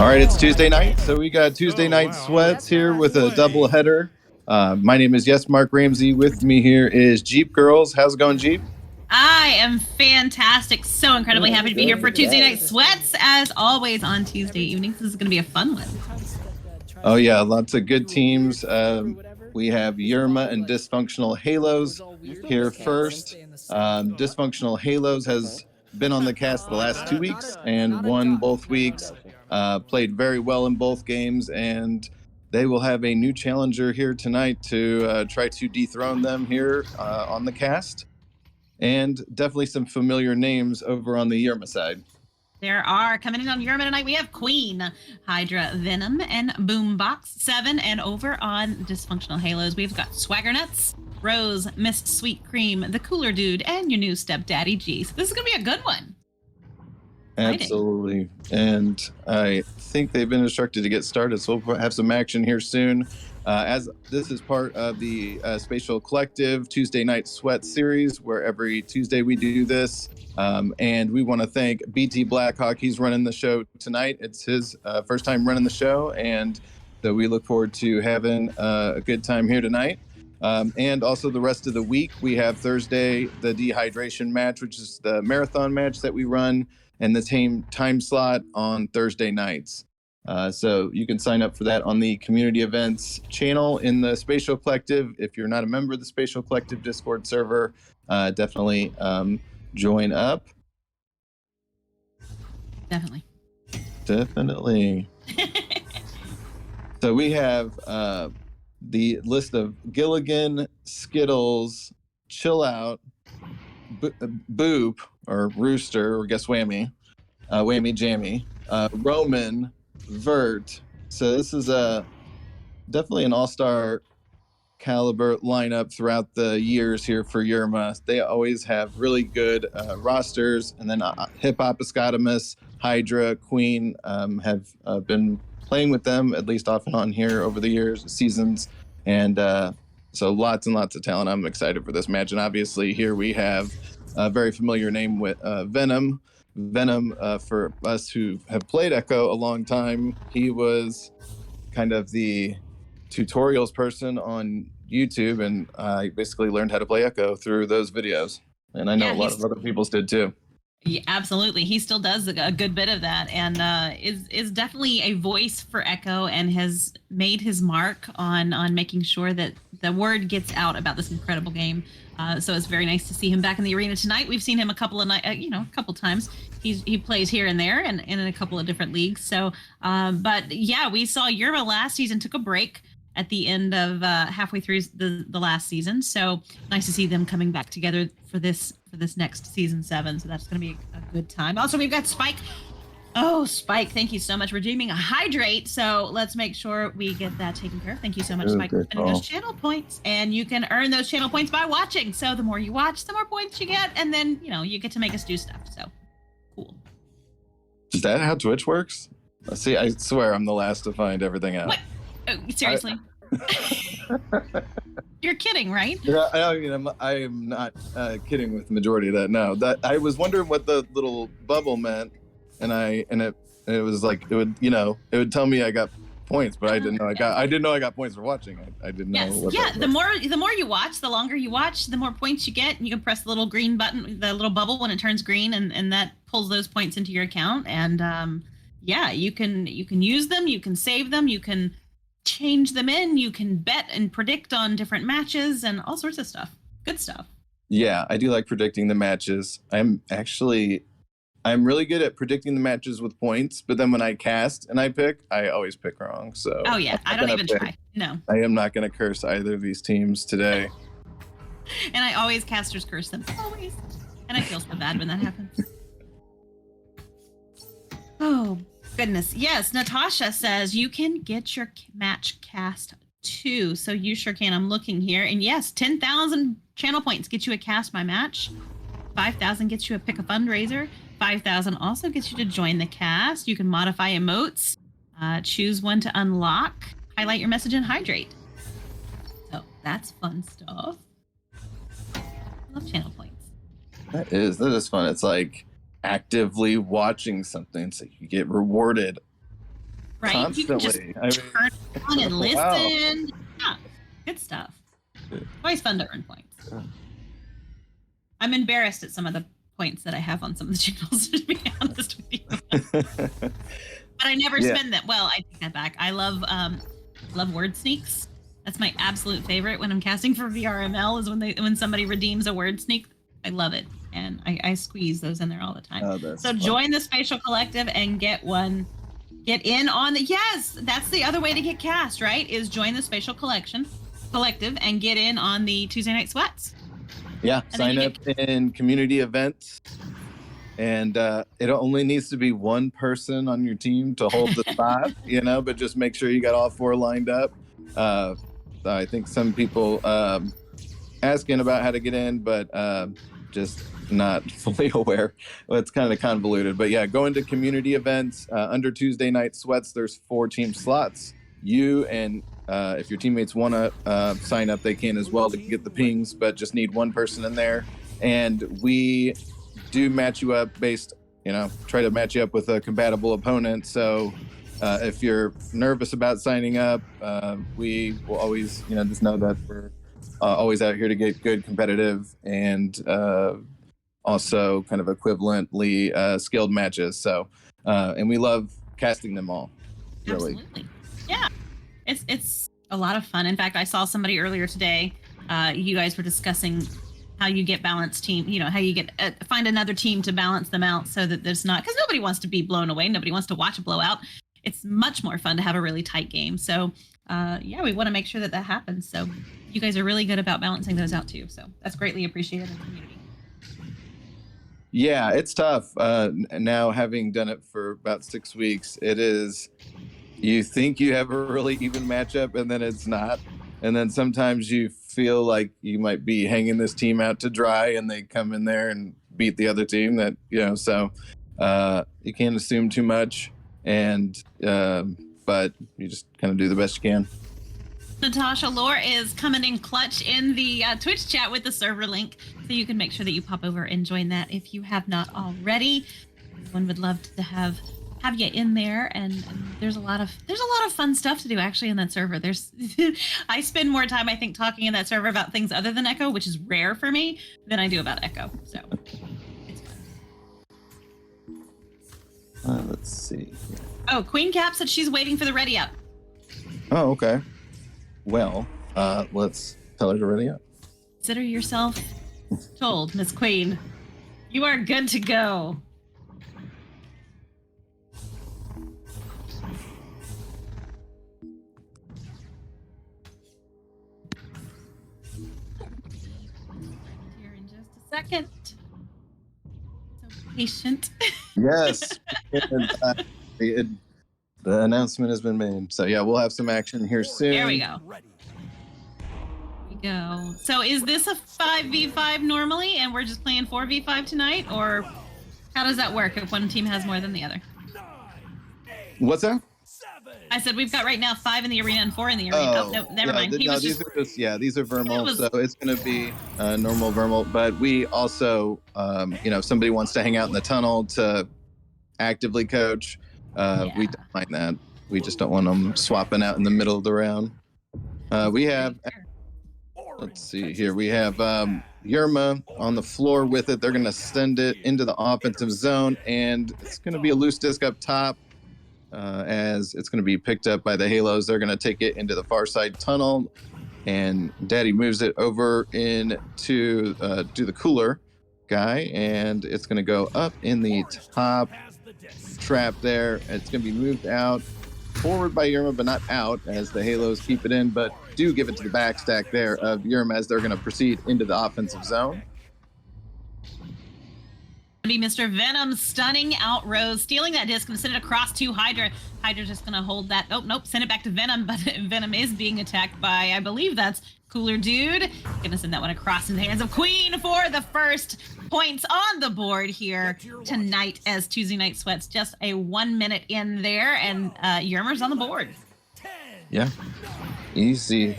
All right, it's Tuesday night, so we got Tuesday night sweats here with a double header. My name is Mark Ramsey. With me here is Jeep Girls. How's it going, Jeep? I am fantastic. So incredibly happy to be here for Tuesday Night Sweats, as always on Tuesday evenings. This is going to be a fun one. Oh, yeah, lots of good teams. We have Yerma and Dysfunctional Halos here first. Dysfunctional Halos has been on the cast the last 2 weeks and won both weeks. Played very well in both games, and they will have a new challenger here tonight to try to dethrone them here on the cast. And definitely some familiar names over on the Yerma side. There are coming in on Yerma tonight. We have Queen, Hydra, Venom, and Boombox 7. And over on Dysfunctional Halos, we've got Swaggernuts, Rose, Miss Sweet Cream, the Cooler Dude, and your new stepdaddy G. So this is gonna be a good one. Absolutely. And I think they've been instructed to get started, so we'll have some action here soon. As this is part of the Spatial Collective Tuesday Night Sweat series, where every Tuesday we do this. And we want to thank BT Blackhawk. He's running the show tonight. It's his first time running the show, and so we look forward to having a good time here tonight. And also the rest of the week, we have Thursday, the dehydration match, which is the marathon match that we run, and the same time slot on Thursday nights. So you can sign up for that on the community events channel in the Spatial Collective. If you're not a member of the Spatial Collective Discord server, definitely join up. Definitely. So we have the list of Gilligan, Skittles, Chill Out, Boop, or Rooster, or guess Whammy, Whammy Jammy, Roman, Vert. So this is definitely an all-star caliber lineup throughout the years here for Yerma. They always have really good rosters, and then Hippopotamus, Hydra, Queen have been playing with them at least off and on here over the years, seasons, and so lots and lots of talent. I'm excited for this match, and obviously here we have a very familiar name with Venom. Venom, for us who have played Echo a long time, he was kind of the tutorials person on YouTube, and I basically learned how to play Echo through those videos. And I know a lot of other people did too. Yeah, absolutely. He still does a good bit of that, and is definitely a voice for Echo, and has made his mark on making sure that the word gets out about this incredible game. So it's very nice to see him back in the arena tonight. We've seen him a couple of a couple times. He plays here and there, and in a couple of different leagues. So, but yeah, we saw Yerma last season took a break at the end of halfway through the last season. So nice to see them coming back together for this next season 7. So that's going to be a good time. Also, we've got Spike. Oh, Spike, thank you so much for redeeming a hydrate. So let's make sure we get that taken care of. Thank you so much, Spike, for spending those channel points. And you can earn those channel points by watching. So the more you watch, the more points you get. And then, you get to make us do stuff. So cool. Is that how Twitch works? See, I swear I'm the last to find everything out. What? Oh, seriously? You're kidding, right? Yeah, I am not kidding with the majority of that. No, that I was wondering what the little bubble meant, and it was like it would tell me I got points, but I didn't know I got points for watching. I didn't know. What yeah, the more you watch, the longer you watch, the more points you get. And you can press the little green button, the little bubble when it turns green, and that pulls those points into your account. And yeah, you can use them, you can save them, you can change them in, you can bet and predict on different matches and all sorts of stuff. Good stuff. Yeah, I do like predicting the matches. I'm really good at predicting the matches with points, but then when I cast and I pick, I always pick wrong. So oh yeah, I don't even try. No, I am not going to curse either of these teams today. And I always casters curse them, always, and I feel so bad when that happens. Oh goodness, yes. Natasha says you can get your match cast too, so you sure can. I'm looking here, and yes, 10,000 channel points gets you a cast my match. 5,000 gets you a pick a fundraiser. 5,000 also gets you to join the cast. You can modify emotes, choose one to unlock, highlight your message, and hydrate. So that's fun stuff. I love channel points. That is fun. It's like actively watching something, so you get rewarded. Right? You can just constantly. I mean, turn on and listen. wow. Yeah, good stuff. Always fun to earn points. Yeah. I'm embarrassed at some of the points that I have on some of the channels, to be honest with you. But I never Yeah. spend that. Well, I take that back. I love word sneaks. That's my absolute favorite when I'm casting for VRML is when somebody redeems a word sneak. I love it, and I squeeze those in there all the time. Oh, that's So fun. join the Spatial Collective and get in on the, yes, that's the other way to get cast, right? Is join the Spatial Collective and get in on the Tuesday Night Sweats. Yeah, And then sign you up in community events, and it only needs to be one person on your team to hold the spot, but just make sure you got all 4 lined up. I think some people asking about how to get in, but just not fully aware. Well, it's kind of convoluted, but yeah, go into community events. Under Tuesday Night Sweats, there's 4 team slots. You and if your teammates want to sign up, they can as well to get the pings, but just need one person in there. And we do match you up based, try to match you up with a compatible opponent. So if you're nervous about signing up, we will always, just know that we're always out here to get good competitive and also kind of equivalently skilled matches. So, and we love casting them all. Really. Absolutely. Yeah. It's a lot of fun. In fact, I saw somebody earlier today. You guys were discussing how you get balanced team, how you get find another team to balance them out so that there's not, because nobody wants to be blown away. Nobody wants to watch a blowout. It's much more fun to have a really tight game. So yeah, we want to make sure that happens. So you guys are really good about balancing those out too. So that's greatly appreciated in the community. Yeah, it's tough. Now having done it for about 6 weeks, it is, you think you have a really even matchup and then it's not. And then sometimes you feel like you might be hanging this team out to dry and they come in there and beat the other team that, so you can't assume too much. And, but you just kind of do the best you can. Natasha Lore is coming in clutch in the Twitch chat with the server link, so you can make sure that you pop over and join that if you have not already. Everyone would love to have you in there, and there's a lot of fun stuff to do actually in that server. There's I spend more time, I think, talking in that server about things other than Echo, which is rare for me, than I do about Echo. So it's fun. Let's see. Oh, Queen Cap said she's waiting for the ready up. Oh, okay. Well, let's tell her to ready up. Consider yourself told, Miss Queen. You are good to go. Here in just a second. So patient. Yes. The announcement has been made. So yeah, we'll have some action here soon. There we go. So is this a 5v5 normally and we're just playing 4v5 tonight, or how does that work if one team has more than the other? What's that? I said we've got right now 5 in the arena and 4 in the arena. Oh, no, never mind. These are Vermal, so it's going to be normal Vermal. But we also, if somebody wants to hang out in the tunnel to actively coach, we don't mind that. We just don't want them swapping out in the middle of the round. We have, let's see here. We have Yerma on the floor with it. They're going to send it into the offensive zone, and it's going to be a loose disc up top. As it's going to be picked up by the Halos. They're going to take it into the far side tunnel, and Daddy moves it over into to the cooler guy, and it's going to go up in the top trap there. It's going to be moved out forward by Yerma, but not out, as the Halos keep it in, but do give it to the backstack there of Yerma as they're going to proceed into the offensive zone. Be Mr. Venom stunning out Rose, stealing that disc and send it across to Hydra. Hydra's just gonna hold that. Oh nope, send it back to Venom, but Venom is being attacked by, I believe that's Cooler Dude. Gonna send that one across in the hands of Queen for the first points on the board here tonight as Tuesday Night Sweats. Just a 1 minute in there, and Yermer's on the board. Yeah, easy.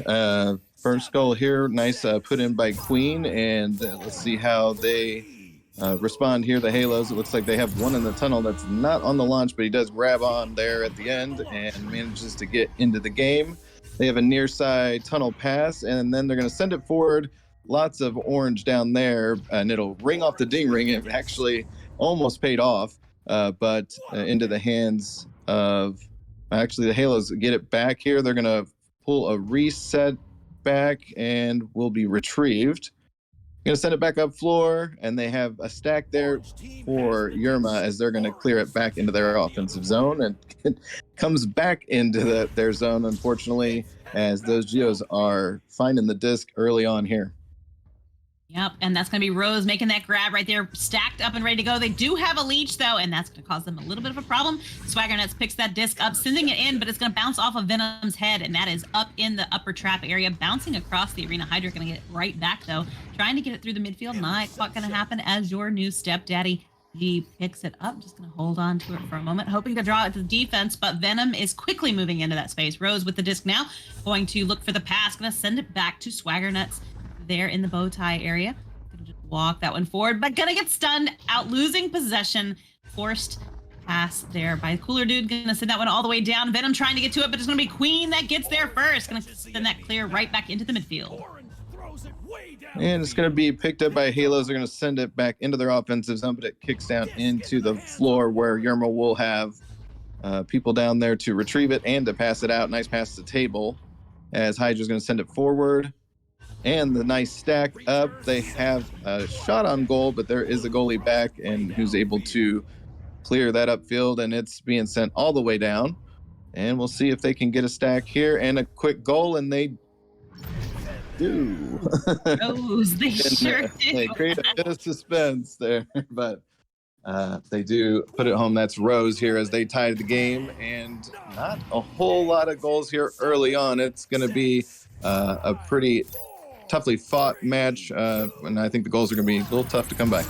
First goal here, nice put in by Queen, and let's see how they respond here. The Halos, it looks like they have one in the tunnel that's not on the launch, but he does grab on there at the end and manages to get into the game. They have a near side tunnel pass, and then they're going to send it forward. Lots of orange down there, and it'll ring off the ding ring. It actually almost paid off, but into the hands of actually the Halos get it back here. They're going to pull a reset back and will be retrieved. Going to send it back up floor, and they have a stack there for Yerma as they're going to clear it back into their offensive zone, and it comes back into their zone, unfortunately, as those Geos are finding the disc early on here. Yep, and that's going to be Rose making that grab right there, stacked up and ready to go. They do have a leech, though, and that's going to cause them a little bit of a problem. Swaggernuts picks that disc up, sending it in, but it's going to bounce off of Venom's head, and that is up in the upper trap area, bouncing across the arena. Hydra going to get it right back, though, trying to get it through the midfield. Not quite going to happen as your new stepdaddy. He picks it up, just going to hold on to it for a moment, hoping to draw it to the defense, but Venom is quickly moving into that space. Rose with the disc now, going to look for the pass, going to send it back to Swaggernuts there in the bow tie area. Gonna just walk that one forward, but gonna get stunned out, losing possession. Forced pass there by Cooler Dude. Gonna send that one all the way down. Venom trying to get to it, but it's gonna be Queen that gets there first. Gonna send that clear right back into the midfield. And it's going to be picked up by Halos. They're going to send it back into their offensive zone, but it kicks down into the floor where Yerma will have people down there to retrieve it and to pass it out. Nice pass to table as Hydra's going to send it forward. And the nice stack up. They have a shot on goal, but there is a goalie back and who's able to clear that upfield, and it's being sent all the way down. And we'll see if they can get a stack here and a quick goal, and they do. They sure do. They create a bit of suspense there, but they do put it home. That's Rose here as they tied the game, and not a whole lot of goals here early on. It's going to be a pretty toughly fought match, and I think the goals are going to be a little tough to come by.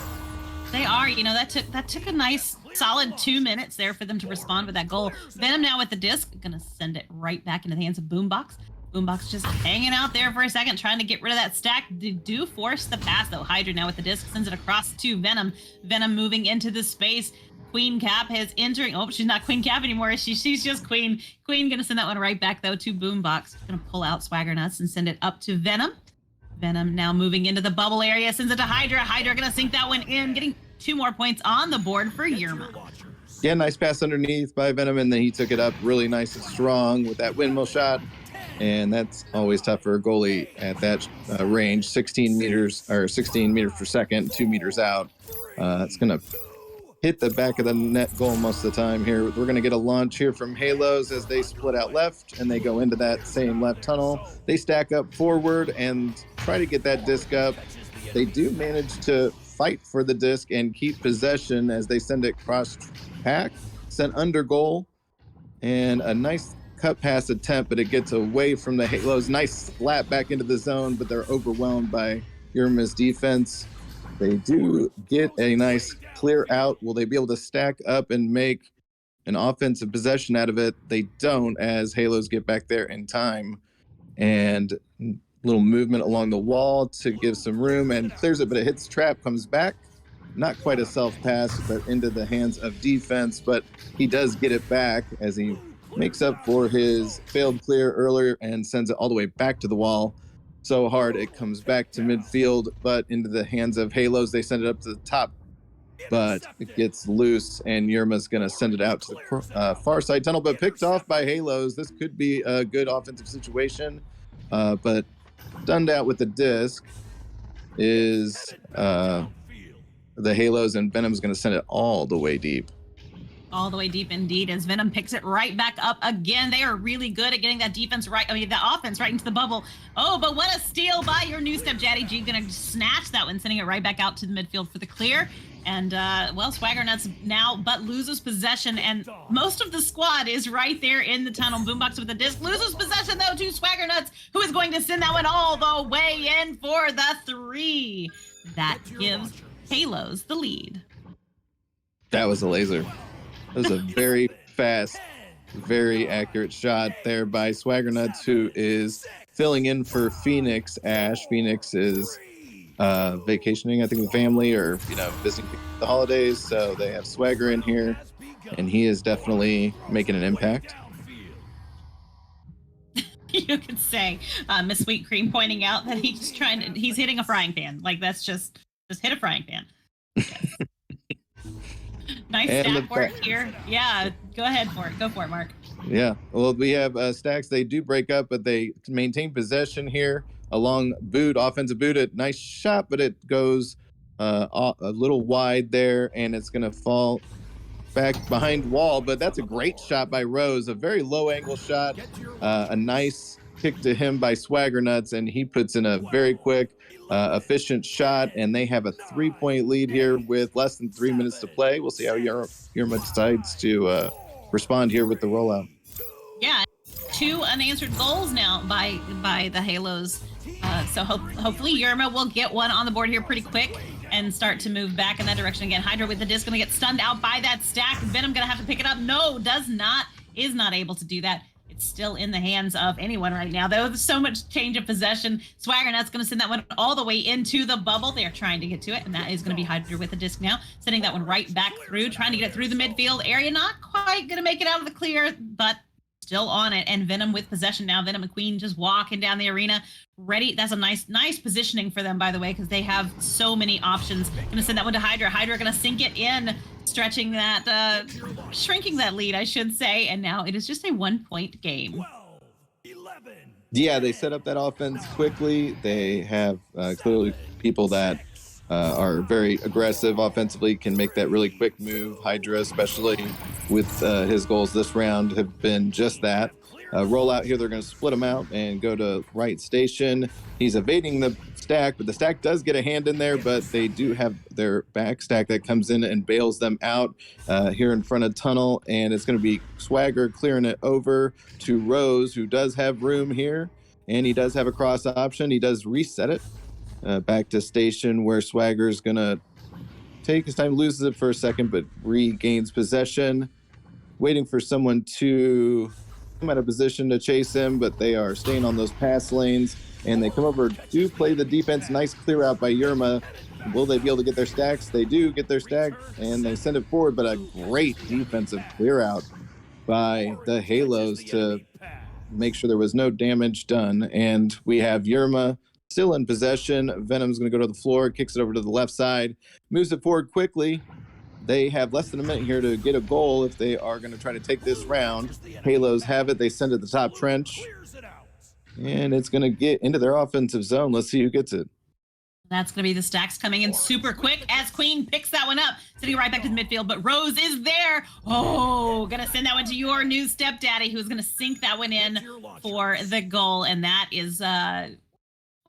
They are. That took a nice solid 2 minutes there for them to respond with that goal. Venom now with the disc, gonna send it right back into the hands of Boombox. Boombox just hanging out there for a second, trying to get rid of that stack. They do force the pass, though. Hydra now with the disc sends it across to Venom. Venom moving into the space. Queen Cap is entering. Oh, she's not Queen Cap anymore, is she? She's just Queen. Queen gonna send that one right back, though, to Boombox. Gonna pull out Swaggernuts and send it up to Venom. Venom now moving into the bubble area, sends it to Hydra. Hydra gonna sink that one in, getting 2 more points on the board for Yerma. Yeah, nice pass underneath by Venom, and then he took it up really nice and strong with that windmill shot. And that's always tough for a goalie at that range, 16 meters per second, 2 meters out. It's going to hit the back of the net goal most of the time here. We're going to get a launch here from Halos as they split out left and they go into that same left tunnel. They stack up forward and try to get that disc up. They do manage to fight for the disc and keep possession as they send it cross pack, sent under goal, and a nice cut pass attempt, but it gets away from the Halos. Nice slap back into the zone, but they're overwhelmed by Yerma's defense. They do get a nice clear out. Will they be able to stack up and make an offensive possession out of it? They don't, as Halos get back there in time. And little movement along the wall to give some room and clears it, but it hits trap, comes back. Not quite a self pass, but into the hands of defense, but he does get it back as he makes up for his failed clear earlier and sends it all the way back to the wall. So hard it comes back to midfield, but into the hands of Halos. They send it up to the top, but it gets loose, and Yerma's going to send it out to the far side tunnel, but picked off by Halos. This could be a good offensive situation, but stunned out with the disc is the Halos, and Venom's going to send it all the way deep. All the way deep indeed, as Venom picks it right back up again. They are really good at getting that defense right, the offense right into the bubble. Oh, but what a steal by your new stepdaddy. G gonna snatch that one, sending it right back out to the midfield for the clear. And Swaggernuts now but loses possession, and most of the squad is right there in the tunnel. Boombox with the disc loses possession though to Swaggernuts, who is going to send that one all the way in for the 3. That gives Halos the lead. That was a laser. That was a very fast, very accurate shot there by Swaggernuts, who is filling in for Phoenix Ash. Phoenix is vacationing, I think, with family or, visiting the holidays. So they have Swagger in here, and he is definitely making an impact. You could say Miss Sweet Cream pointing out that he's hitting a frying pan. Like, that's just hit a frying pan. Yes. Nice stack work here. Yeah, go ahead for it. Go for it, Mark. Yeah. Well, we have stacks. They do break up, but they maintain possession here along boot, offensive boot. A nice shot, but it goes a little wide there, and it's going to fall back behind wall. But that's a great shot by Rose. A very low angle shot. A nice kick to him by Swagger Nuts, and he puts in a very quick, efficient shot. And they have a 3-point lead here with less than 3 minutes to play. We'll see how Yerma decides to respond here with the rollout. Yeah, 2 unanswered goals now by the Halos. So hopefully Yerma will get one on the board here pretty quick and start to move back in that direction again. Hydra with the disc going to get stunned out by that stack. Venom going to have to pick it up. No, is not able to do that. It's still in the hands of anyone right now. There's so much change of possession. Swagger Nuts going to send that one all the way into the bubble. They're trying to get to it, and that is going to be Hydra with the disc now, sending that one right back through, trying to get it through the midfield area. Not quite going to make it out of the clear, but still on it. And Venom with possession now. Venom and Queen just walking down the arena, ready. That's a nice positioning for them, by the way, because they have so many options. Going to send that one to Hydra. Hydra going to sink it in, stretching that, shrinking that lead, I should say. And now it is just a 1-point game. 12, 11. Yeah, they set up that offense quickly. They have clearly people that are very aggressive offensively, can make that really quick move. Hydra, especially with his goals this round, have been just that. Roll out here, they're going to split him out and go to right station. He's evading the stack, but the stack does get a hand in there, but they do have their back stack that comes in and bails them out here in front of tunnel, and it's going to be Swagger clearing it over to Rose, who does have room here, and he does have a cross option. He does reset it back to station, where Swagger's going to take his time, loses it for a second, but regains possession, waiting for someone to come out of position to chase him, but they are staying on those pass lanes, and they come over to play the defense. Nice clear out by Yerma. Will they be able to get their stacks? They do get their stack, and they send it forward, but a great defensive clear out by the Halos to make sure there was no damage done. And we have Yerma still in possession. Venom's going to go to the floor, kicks it over to the left side, moves it forward quickly. They have less than a minute here to get a goal if they are going to try to take this round. Halos have it. They send it to the top trench, and it's going to get into their offensive zone. Let's see who gets it. That's going to be the stacks coming in super quick as Queen picks that one up, sitting right back to the midfield, but Rose is there. Oh, going to send that one to your new stepdaddy, who's going to sink that one in for the goal, and that is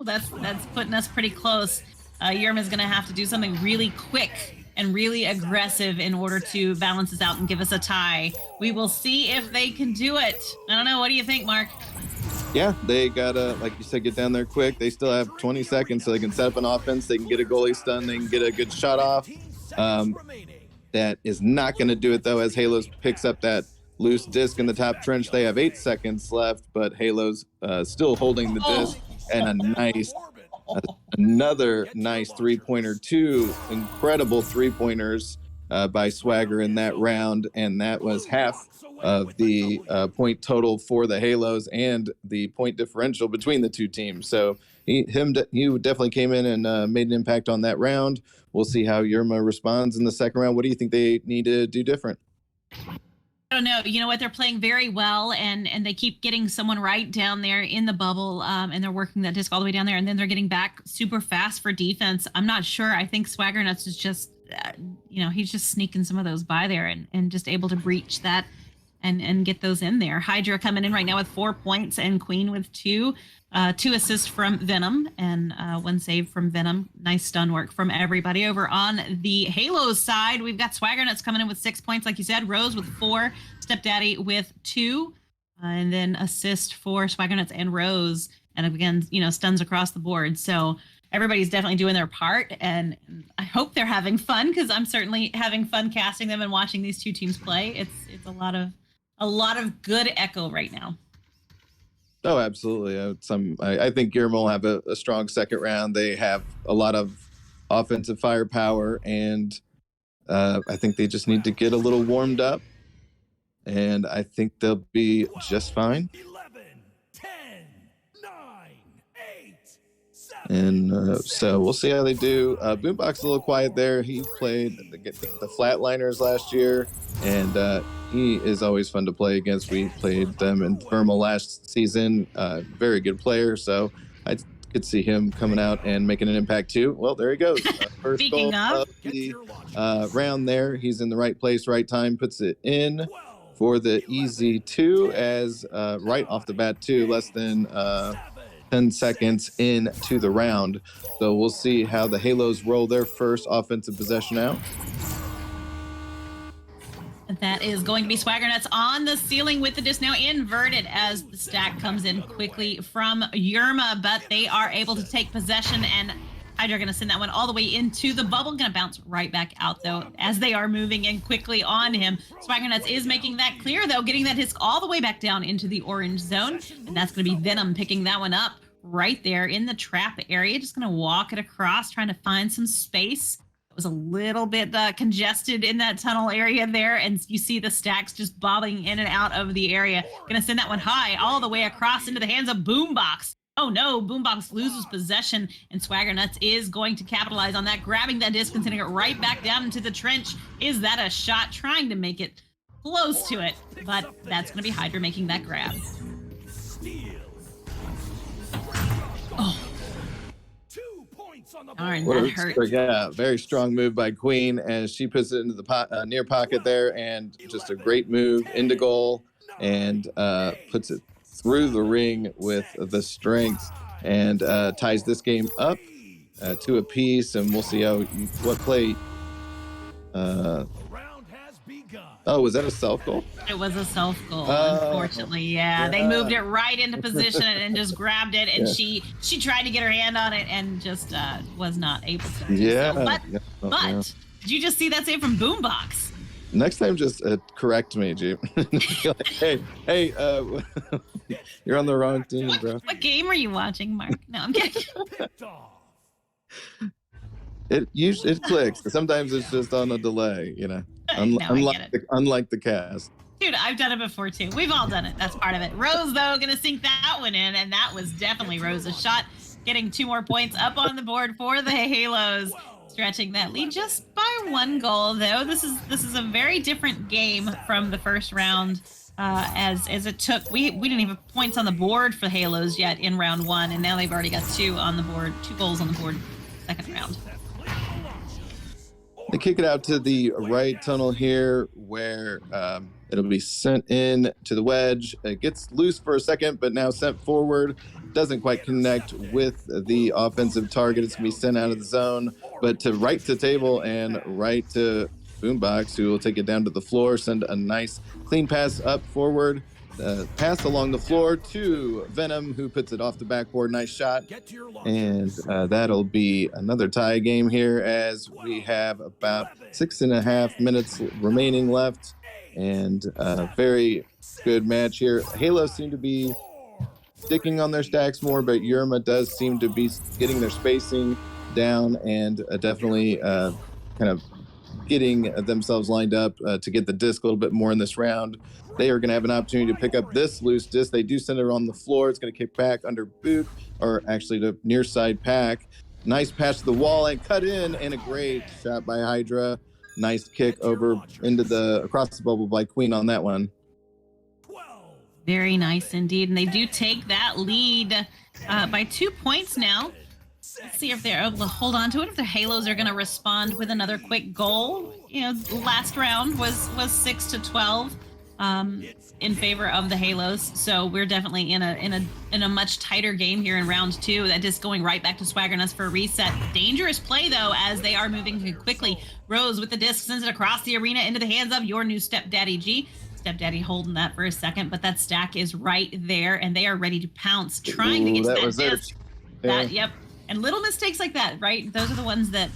that's putting us pretty close. Yerma's going to have to do something really quick and really aggressive in order to balance this out and give us a tie. We will see if they can do it. I don't know. What do you think, Mark? Yeah, they gotta, like you said, get down there quick. They still have 20 seconds, so they can set up an offense. They can get a goalie stun. They can get a good shot off. That is not going to do it, though, as Halos picks up that loose disc in the top trench. They have 8 seconds left, but Halos still holding the disc, and another nice three-pointer. 2 incredible three-pointers by Swagger in that round, and that was half of the point total for the Halos and the point differential between the two teams. So he definitely came in and made an impact on that round. We'll see how Yerma responds in the second round. What do you think they need to do different? I don't know. You know what? They're playing very well, and they keep getting someone right down there in the bubble, and they're working that disc all the way down there, and then they're getting back super fast for defense. I'm not sure. I think Swagger Nuts is just, he's just sneaking some of those by there and just able to breach that and get those in there. Hydra coming in right now with 4 points, and Queen with 2. 2 assists from Venom and 1 save from Venom. Nice stun work from everybody. Over on the Halos side, we've got Swagger Nuts coming in with 6 points, like you said. Rose with 4. Stepdaddy with 2. And then assist for Swagger Nuts and Rose. And again, stuns across the board. So everybody's definitely doing their part. And I hope they're having fun, because I'm certainly having fun casting them and watching these two teams play. It's a lot of good Echo right now. Oh, absolutely. I think Yerma will have a strong second round. They have a lot of offensive firepower, and I think they just need to get a little warmed up, and I think they'll be just fine. 11, 10, 9, 8, 7, And so we'll see how they do. Boombox a little quiet there. He played the Flatliners last year, and he is always fun to play against. We played them in Thermal last season. Very good player, so I could see him coming out and making an impact too. Well, there he goes. First Speaking goal of the round there. He's in the right place, right time, puts it in for the easy 2 as right off the bat too, less than 10 seconds into the round. So we'll see how the Halos roll their first offensive possession out. That is going to be Swaggernuts on the ceiling with the disc now inverted as the stack comes in quickly from Yerma, but they are able to take possession, and Hydra going to send that one all the way into the bubble. Going to bounce right back out, though, as they are moving in quickly on him. Swaggernuts is making that clear, though, getting that disc all the way back down into the orange zone, and that's going to be Venom picking that one up right there in the trap area. Just going to walk it across, trying to find some space. It was a little bit congested in that tunnel area there, and you see the stacks just bobbing in and out of the area. Going to send that one high all the way across into the hands of Boombox. Oh no, Boombox loses possession, and Swaggernuts is going to capitalize on that, grabbing that disc and sending it right back down into the trench. Is that a shot? Trying to make it close to it, but that's going to be Hydra making that grab. Oh. Darn, that hurt. Yeah, very strong move by Queen as she puts it into the near pocket there, and just a great move into goal, and puts it through the ring with the strength, and ties this game up to a piece. And we'll see what play. Oh, was that a self goal? It was a self goal, unfortunately. Yeah, they moved it right into position and just grabbed it, and she tried to get her hand on it and just was not able to. Yeah. So. But did you just see that save from Boombox? Next time, just correct me, Jeep. Like, hey, you're on the wrong team, bro. What game are you watching, Mark? No, I'm kidding. It clicks. Sometimes it's just on a delay, you know. Unlike the cast. Dude, I've done it before too. We've all done it. That's part of it. Rose, though, gonna sink that one in, and that was definitely Rose's shot. Getting 2 more points up on the board for the Halos, stretching that lead just by 1 goal. Though this is a very different game from the first round, as it took. We didn't even have points on the board for Halos yet in round 1, and now they've already got 2 on the board, 2 goals on the board, second round. They kick it out to the right tunnel here, where it'll be sent in to the wedge. It gets loose for a second, but now sent forward. Doesn't quite connect with the offensive target. It's going to be sent out of the zone, but to right to table and right to Boombox, who will take it down to the floor, send a nice clean pass up forward. Pass along the floor to Venom, who puts it off the backboard. Nice shot. And that'll be another tie game here, as we have about 6.5 minutes remaining left. And very good match here. Halo seem to be sticking on their stacks more, but Yerma does seem to be getting their spacing down, and definitely kind of getting themselves lined up to get the disc a little bit more in this round. They are going to have an opportunity to pick up this loose disc. They do send it on the floor. It's going to kick back under boot, or actually to near side pack. Nice pass to the wall and cut in, and a great shot by Hydra. Nice kick over into across the bubble by Queen on that one. Very nice indeed, and they do take that lead by 2 points now. Let's see if they're able to hold on to it. If the Halos are going to respond with another quick goal. You know, last round was 6-12 in favor of the Halos, so we're definitely in a much tighter game here in round 2. That just going right back to Swaggernuts for a reset. Dangerous play though, as they are moving quickly. Rose with the disc sends it across the arena into the hands of your new Stepdaddy G. Stepdaddy holding that for a second, but that stack is right there, and they are ready to pounce, trying to get to that disc. Yeah. Yep. And little mistakes like that, right? Those are the ones that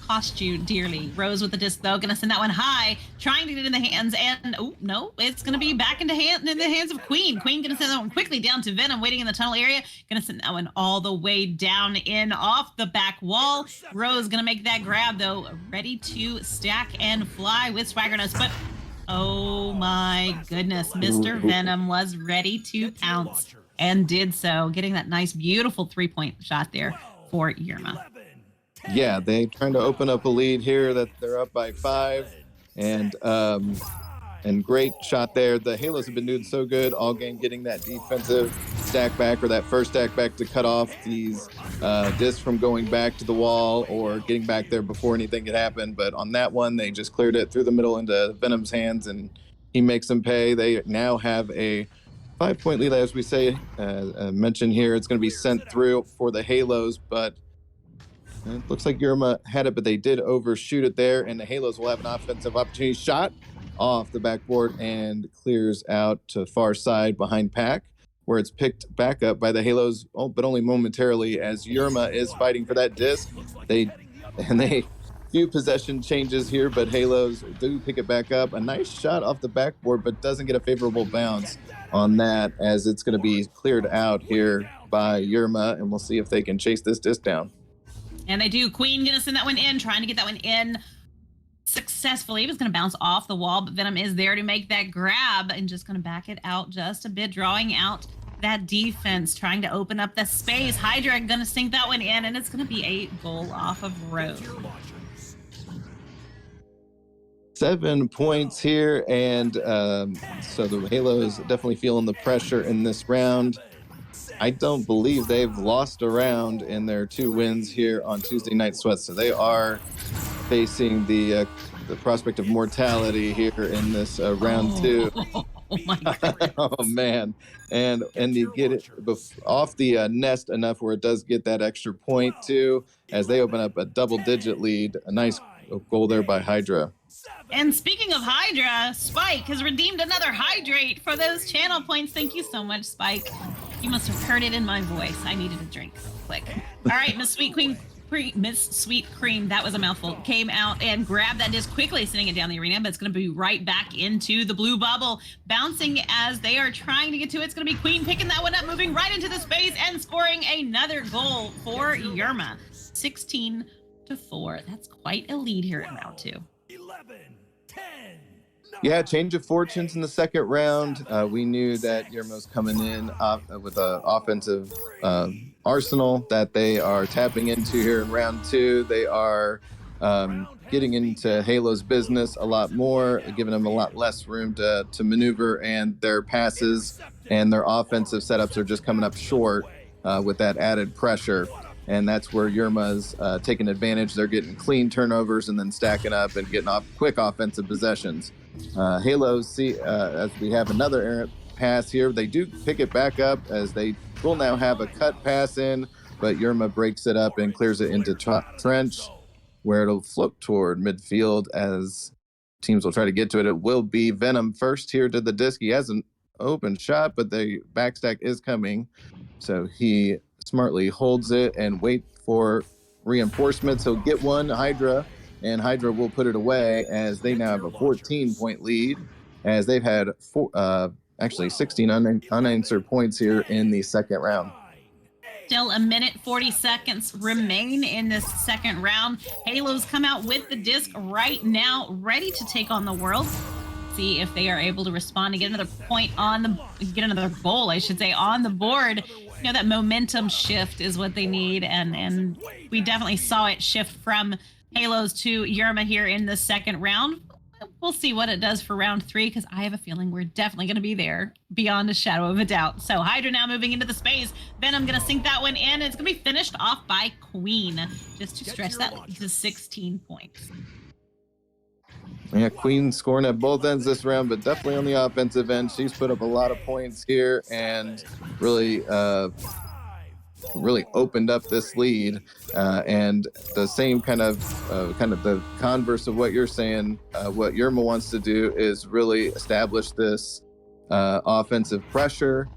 cost you dearly. Rose with the disc, though, going to send that one high, trying to get it in the hands, and oh, no, it's going to be back in the hands of Queen. Queen going to send that one quickly down to Venom, waiting in the tunnel area. Going to send that one all the way down in off the back wall. Rose going to make that grab, though, ready to stack and fly with Swaggerness, but oh my goodness, Mr. Venom was ready to pounce and did so, getting that nice, beautiful 3-point shot there for Yerma. Yeah, they trying to open up a lead here that they're up by 5, and great shot there. The Halos have been doing so good all game, getting that defensive stack back or that first stack back to cut off these discs from going back to the wall or getting back there before anything could happen. But on that one, they just cleared it through the middle into Venom's hands, and he makes them pay. They now have a 5-point lead, as we say, mentioned here. It's going to be sent through for the Halos, but it looks like Yerma had it, but they did overshoot it there, and the Halos will have an offensive opportunity. Shot off the backboard and clears out to far side behind Pack, where it's picked back up by the Halos, but only momentarily, as Yerma is fighting for that disc. They few possession changes here, but Halos do pick it back up. A nice shot off the backboard, but doesn't get a favorable bounce on that, as it's going to be cleared out here by Yerma, and we'll see if they can chase this disc down. And they do. Queen going to send that one in, trying to get that one in successfully. It was going to bounce off the wall, but Venom is there to make that grab and just going to back it out just a bit, drawing out that defense, trying to open up the space. Hydra going to sink that one in, and it's going to be a goal off of Rose. 7 points here, and so the Halos definitely feeling the pressure in this round. I don't believe they've lost a round in their 2 wins here on Tuesday Night Sweat, so they are facing the prospect of mortality here in this round 2. Oh my God! Oh man, and you get it off the nest enough where it does get that extra point too, as they open up a double-digit lead. A nice goal there by Hydra. And speaking of Hydra, Spike has redeemed another hydrate for those channel points. Thank you so much, Spike. You must have heard it in my voice. I needed a drink real quick. All right, Miss Sweet Cream, that was a mouthful, came out and grabbed that disc quickly, sending it down the arena, but it's going to be right back into the blue bubble, bouncing as they are trying to get to it. It's going to be Queen picking that one up, moving right into the space and scoring another goal for Yerma. 16-4. That's quite a lead here in round 2. 11, 10, 9. Yeah, change of fortunes in the second round. We knew that Yerma's coming in with an offensive arsenal that they are tapping into here in round 2. They are getting into Halo's business a lot more, giving them a lot less room to maneuver, and their passes and their offensive setups are just coming up short with that added pressure. And that's where Yerma's taking advantage. They're getting clean turnovers and then stacking up and getting off quick offensive possessions. Halos see as we have another errant pass here. They do pick it back up, as they will now have a cut pass in, but Yerma breaks it up and clears it into Trench, where it'll float toward midfield as teams will try to get to it. It will be Venom first here to the disc. He has an open shot, but the backstack is coming, so he smartly holds it and wait for reinforcements. He'll get one, Hydra, and Hydra will put it away, as they now have a 14-point lead, as they've had 16 unanswered points here in the second round. Still a minute 40 seconds remain in this second round. Halos come out with the disc right now, ready to take on the world. See if they are able to respond and get another point get another goal, I should say, on the board. You know, that momentum shift is what they need, and we definitely saw it shift from Halos to Yerma here in the second round. We'll see what it does for round 3, because I have a feeling we're definitely going to be there beyond a shadow of a doubt. So Hydra now moving into the space. Venom going to sink that one in, and it's going to be finished off by Queen, just to stretch that to 16 points. Yeah, Queen scoring at both ends this round, but definitely on the offensive end. She's put up a lot of points here and really opened up this lead. And the same kind of the converse of what you're saying, what Yerma wants to do is really establish this offensive pressure,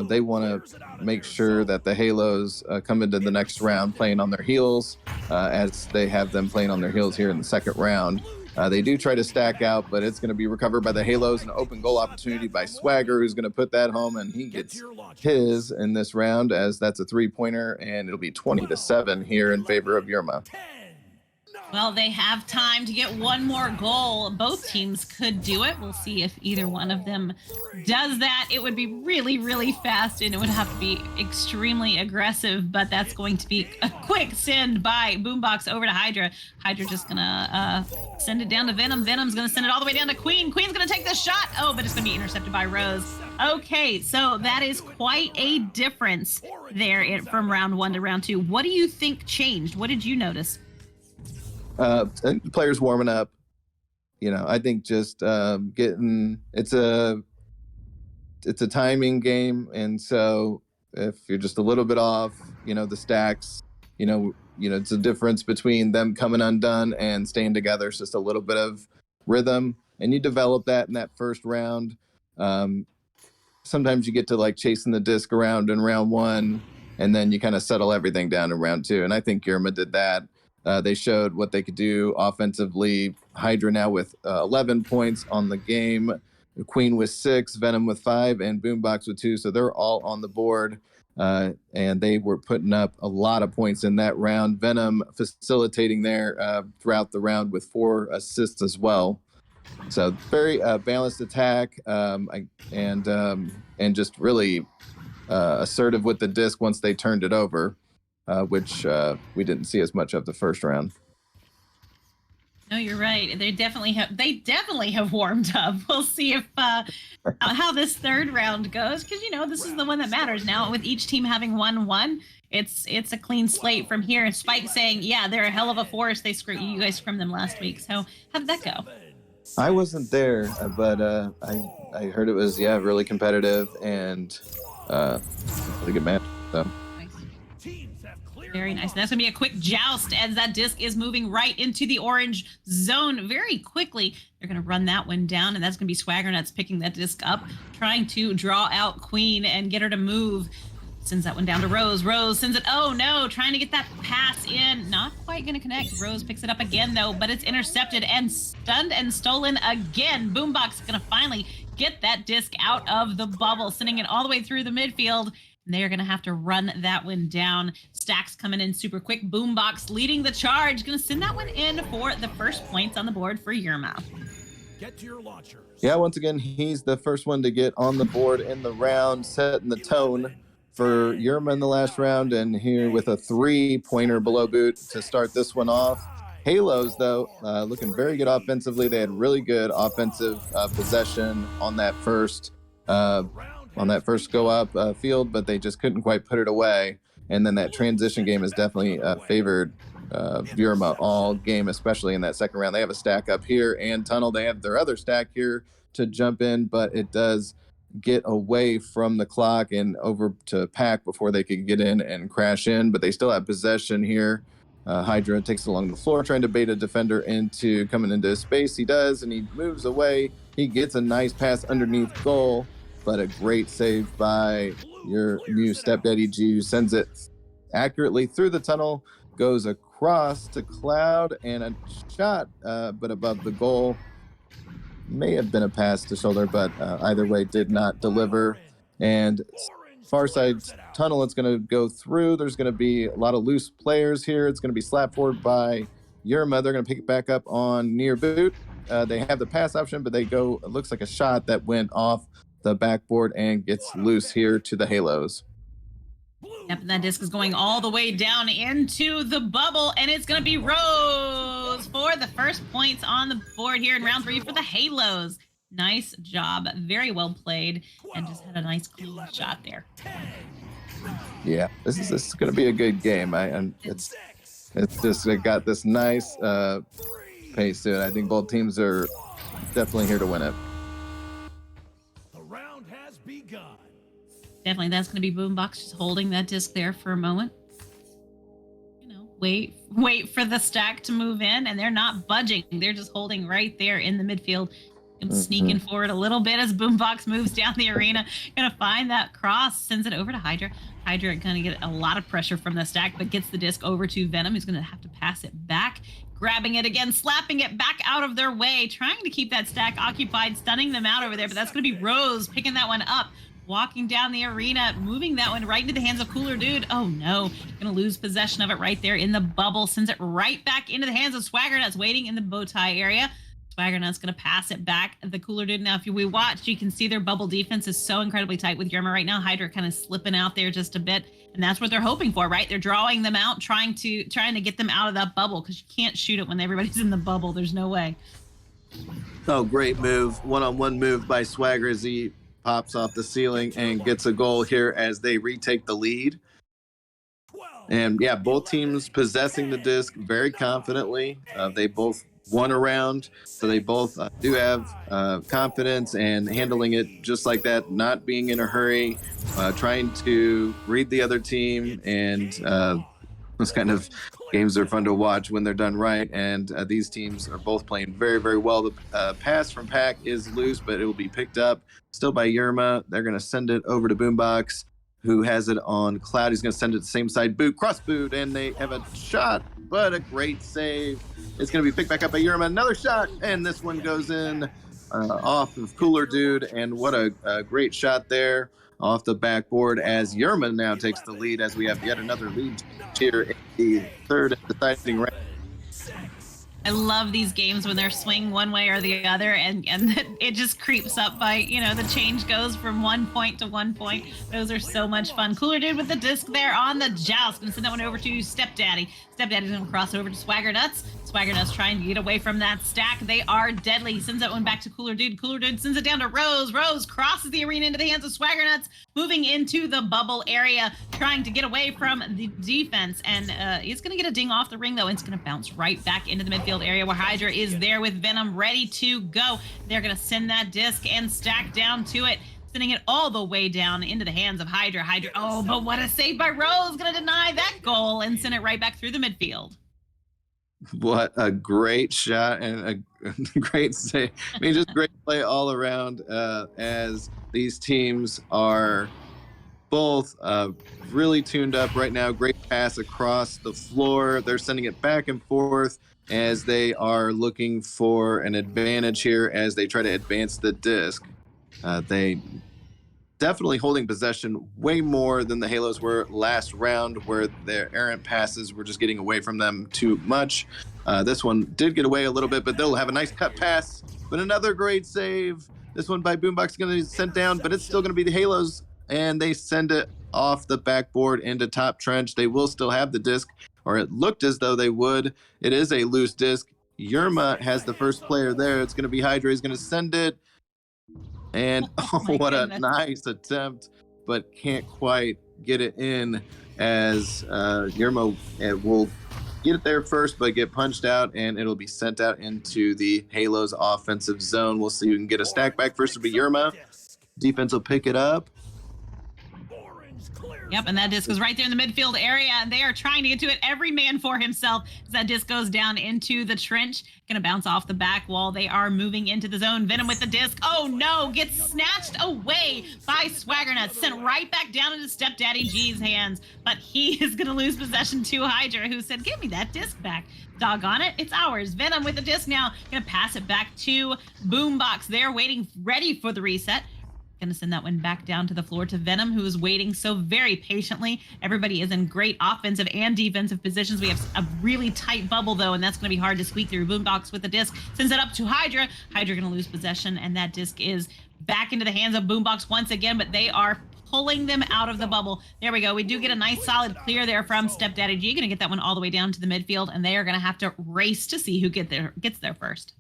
They want to make sure that the Halos come into the next round playing on their heels, as they have them playing on their heels here in the second round. They do try to stack out, but it's going to be recovered by the Halos. An open goal opportunity by Swagger, who's going to put that home, and he gets his in this round, as that's a 3-pointer, and it'll be 20-7 here in favor of Yerma. Well, they have time to get one more goal. Both teams could do it. We'll see if either one of them does that. It would be really, really fast, and it would have to be extremely aggressive, but that's going to be a quick send by Boombox over to Hydra. Hydra just gonna send it down to Venom. Venom's gonna send it all the way down to Queen. Queen's gonna take the shot. Oh, but it's gonna be intercepted by Rose. Okay, so that is quite a difference there from round 1 to round 2. What do you think changed? What did you notice? Players warming up. I think just getting it's a timing game, and so if you're just a little bit off, the stacks, it's a difference between them coming undone and staying together. It's just a little bit of rhythm, and you develop that in that first round. Sometimes you get to like chasing the disc around in round 1, and then you kind of settle everything down in round 2. And I think Yerma did that. They showed what they could do offensively. Hydra now with 11 points on the game, Queen with 6, Venom with 5, and Boombox with 2. So they're all on the board, and they were putting up a lot of points in that round. Venom facilitating there throughout the round with 4 assists as well. So very balanced attack, and just really assertive with the disc once they turned it over. Which we didn't see as much of the first round. No, you're right. They definitely have warmed up. We'll see if how this third round goes, because this is the one that matters now. With each team having 1-1, it's a clean slate from here. Spike saying, "Yeah, they're a hell of a force. You guys scrimmed them last week." So how did that go? I wasn't there, but I heard it was really competitive and really good match. So. Very nice. And that's going to be a quick joust as that disc is moving right into the orange zone very quickly. They're going to run that one down, and that's going to be Swaggernuts picking that disc up, trying to draw out Queen and get her to move. Sends that one down to Rose. Rose sends it. Oh, no. Trying to get that pass in. Not quite going to connect. Rose picks it up again, though, but it's intercepted and stunned and stolen again. Boombox is going to finally get that disc out of the bubble, sending it all the way through the midfield. And they are going to have to run that one down. Stacks coming in super quick. Boombox leading the charge. Going to send that one in for the first points on the board for Yerma. Get to your launchers. Yeah, once again, he's the first one to get on the board in the round, setting the tone for Yerma in the last round. And here with a 3-pointer below boot to start this one off. Halos, though, looking very good offensively. They had really good offensive possession on that first go up field, but they just couldn't quite put it away. And then that transition game has definitely favored Yerma all game, especially in that second round. They have a stack up here and tunnel. They have their other stack here to jump in, but it does get away from the clock and over to Pack before they could get in and crash in, but they still have possession here. Hydra takes it along the floor, trying to bait a defender into coming into space. He does, and he moves away. He gets a nice pass underneath goal, but a great save by your new stepdaddy G, who sends it accurately through the tunnel, goes across to Cloud, and a shot, but above the goal. May have been a pass to shoulder, but either way did not deliver. And far side tunnel, it's going to go through. There's going to be a lot of loose players here. It's going to be slapped forward by Yerma. They're going to pick it back up on near boot. They have the pass option, but they go, it looks like a shot that went off the backboard and gets loose here to the Halos. Yep, and that disc is going all the way down into the bubble, and it's going to be Rose for the first points on the board here in round 3 for the Halos. Nice job. Very well played, and just had a nice clean shot there. Yeah, this is going to be a good game. It's just got this nice pace to it. I think both teams are definitely here to win it. Definitely, that's going to be Boombox just holding that disc there for a moment. Wait for the stack to move in, and they're not budging. They're just holding right there in the midfield. And sneaking forward a little bit as Boombox moves down the arena. Gonna find that cross, sends it over to Hydra. Hydra gonna get a lot of pressure from the stack, but gets the disc over to Venom, who's gonna have to pass it back. Grabbing it again, slapping it back out of their way, trying to keep that stack occupied, stunning them out over there, but that's gonna be Rose picking that one up. Walking down the arena, moving that one right into the hands of Cooler Dude. Oh no, gonna lose possession of it right there in the bubble. Sends it right back into the hands of Swaggernuts, waiting in the bow tie area. Swaggernuts gonna pass it back. The Cooler Dude. Now, if we watch, you can see their bubble defense is so incredibly tight with Yerma right now. Hydra kind of slipping out there just a bit, and that's what they're hoping for, right? They're drawing them out, trying to get them out of that bubble, because you can't shoot it when everybody's in the bubble. There's no way. Oh, great move. One-on-one move by Swagger as he pops off the ceiling and gets a goal here as they retake the lead. And yeah, both teams possessing the disc very confidently. They both won a round, so they both do have confidence and handling it just like that, not being in a hurry, trying to read the other team. And those kind of games are fun to watch when they're done right. And these teams are both playing very, very well. The pass from Pack is loose, but it will be picked up still by Yerma. They're going to send it over to Boombox, who has it on Cloud. He's going to send it to the same side, boot, cross boot, and they have a shot, but a great save. It's going to be picked back up by Yerma. Another shot, and this one goes in off of Cooler Dude, and what a great shot there off the backboard as Yerma now takes the lead as we have yet another lead here in the third deciding round. I love these games when they're swing one way or the other, and it just creeps up by, the change goes from 1 point to 1 point. Those are so much fun. Cooler Dude with the disc there on the joust. Gonna send that one over to Stepdaddy. Stepdaddy's gonna cross over to Swaggernuts. Swaggernuts trying to get away from that stack. They are deadly. He sends that one back to Cooler Dude. Cooler Dude sends it down to Rose. Rose crosses the arena into the hands of Swaggernuts, moving into the bubble area, trying to get away from the defense. And he's going to get a ding off the ring, though, and it's going to bounce right back into the midfield area where Hydra is there with Venom ready to go. They're going to send that disc and stack down to it, sending it all the way down into the hands of Hydra. Hydra, oh, but what a save by Rose. Going to deny that goal and send it right back through the midfield. What a great shot and a great save. I mean, just great play all around as these teams are both really tuned up right now. Great pass across the floor. They're sending it back and forth as they are looking for an advantage here as they try to advance the disc. They definitely holding possession way more than the Halos were last round, where their errant passes were just getting away from them too much. This one did get away a little bit, but they'll have a nice cut pass. But another great save. This one by Boombox is going to be sent down, but it's still going to be the Halos, and they send it off the backboard into top trench. They will still have the disc, or it looked as though they would. It is a loose disc. Yerma has the first player there. It's going to be Hydra. He's going to send it. And what a nice attempt, but can't quite get it in as Yerma will get it there first, but get punched out, and it'll be sent out into the Halos offensive zone. We'll see who can get a stack back. First will be Yerma. Defense will pick it up. Yep, and that disc is right there in the midfield area, and they are trying to get to it. Every man for himself as that disc goes down into the trench. Going to bounce off the back wall. They are moving into the zone. Venom with the disc. Oh, no. Gets snatched away by Swaggernuts. Sent right back down into Stepdaddy G's hands. But he is going to lose possession to Hydra, who said, give me that disc back. Doggone it. It's ours. Venom with the disc now. Going to pass it back to Boombox. They're waiting, ready for the reset. Going to send that one back down to the floor to Venom, who is waiting so very patiently. Everybody is in great offensive and defensive positions. We have a really tight bubble, though, and that's going to be hard to squeak through. Boombox with the disc sends it up to Hydra. Hydra going to lose possession, and that disc is back into the hands of Boombox once again, but they are pulling them out of the bubble. There we go. We do get a nice solid clear there from Stepdaddy G. Going to get that one all the way down to the midfield, and they are going to have to race to see who gets there first.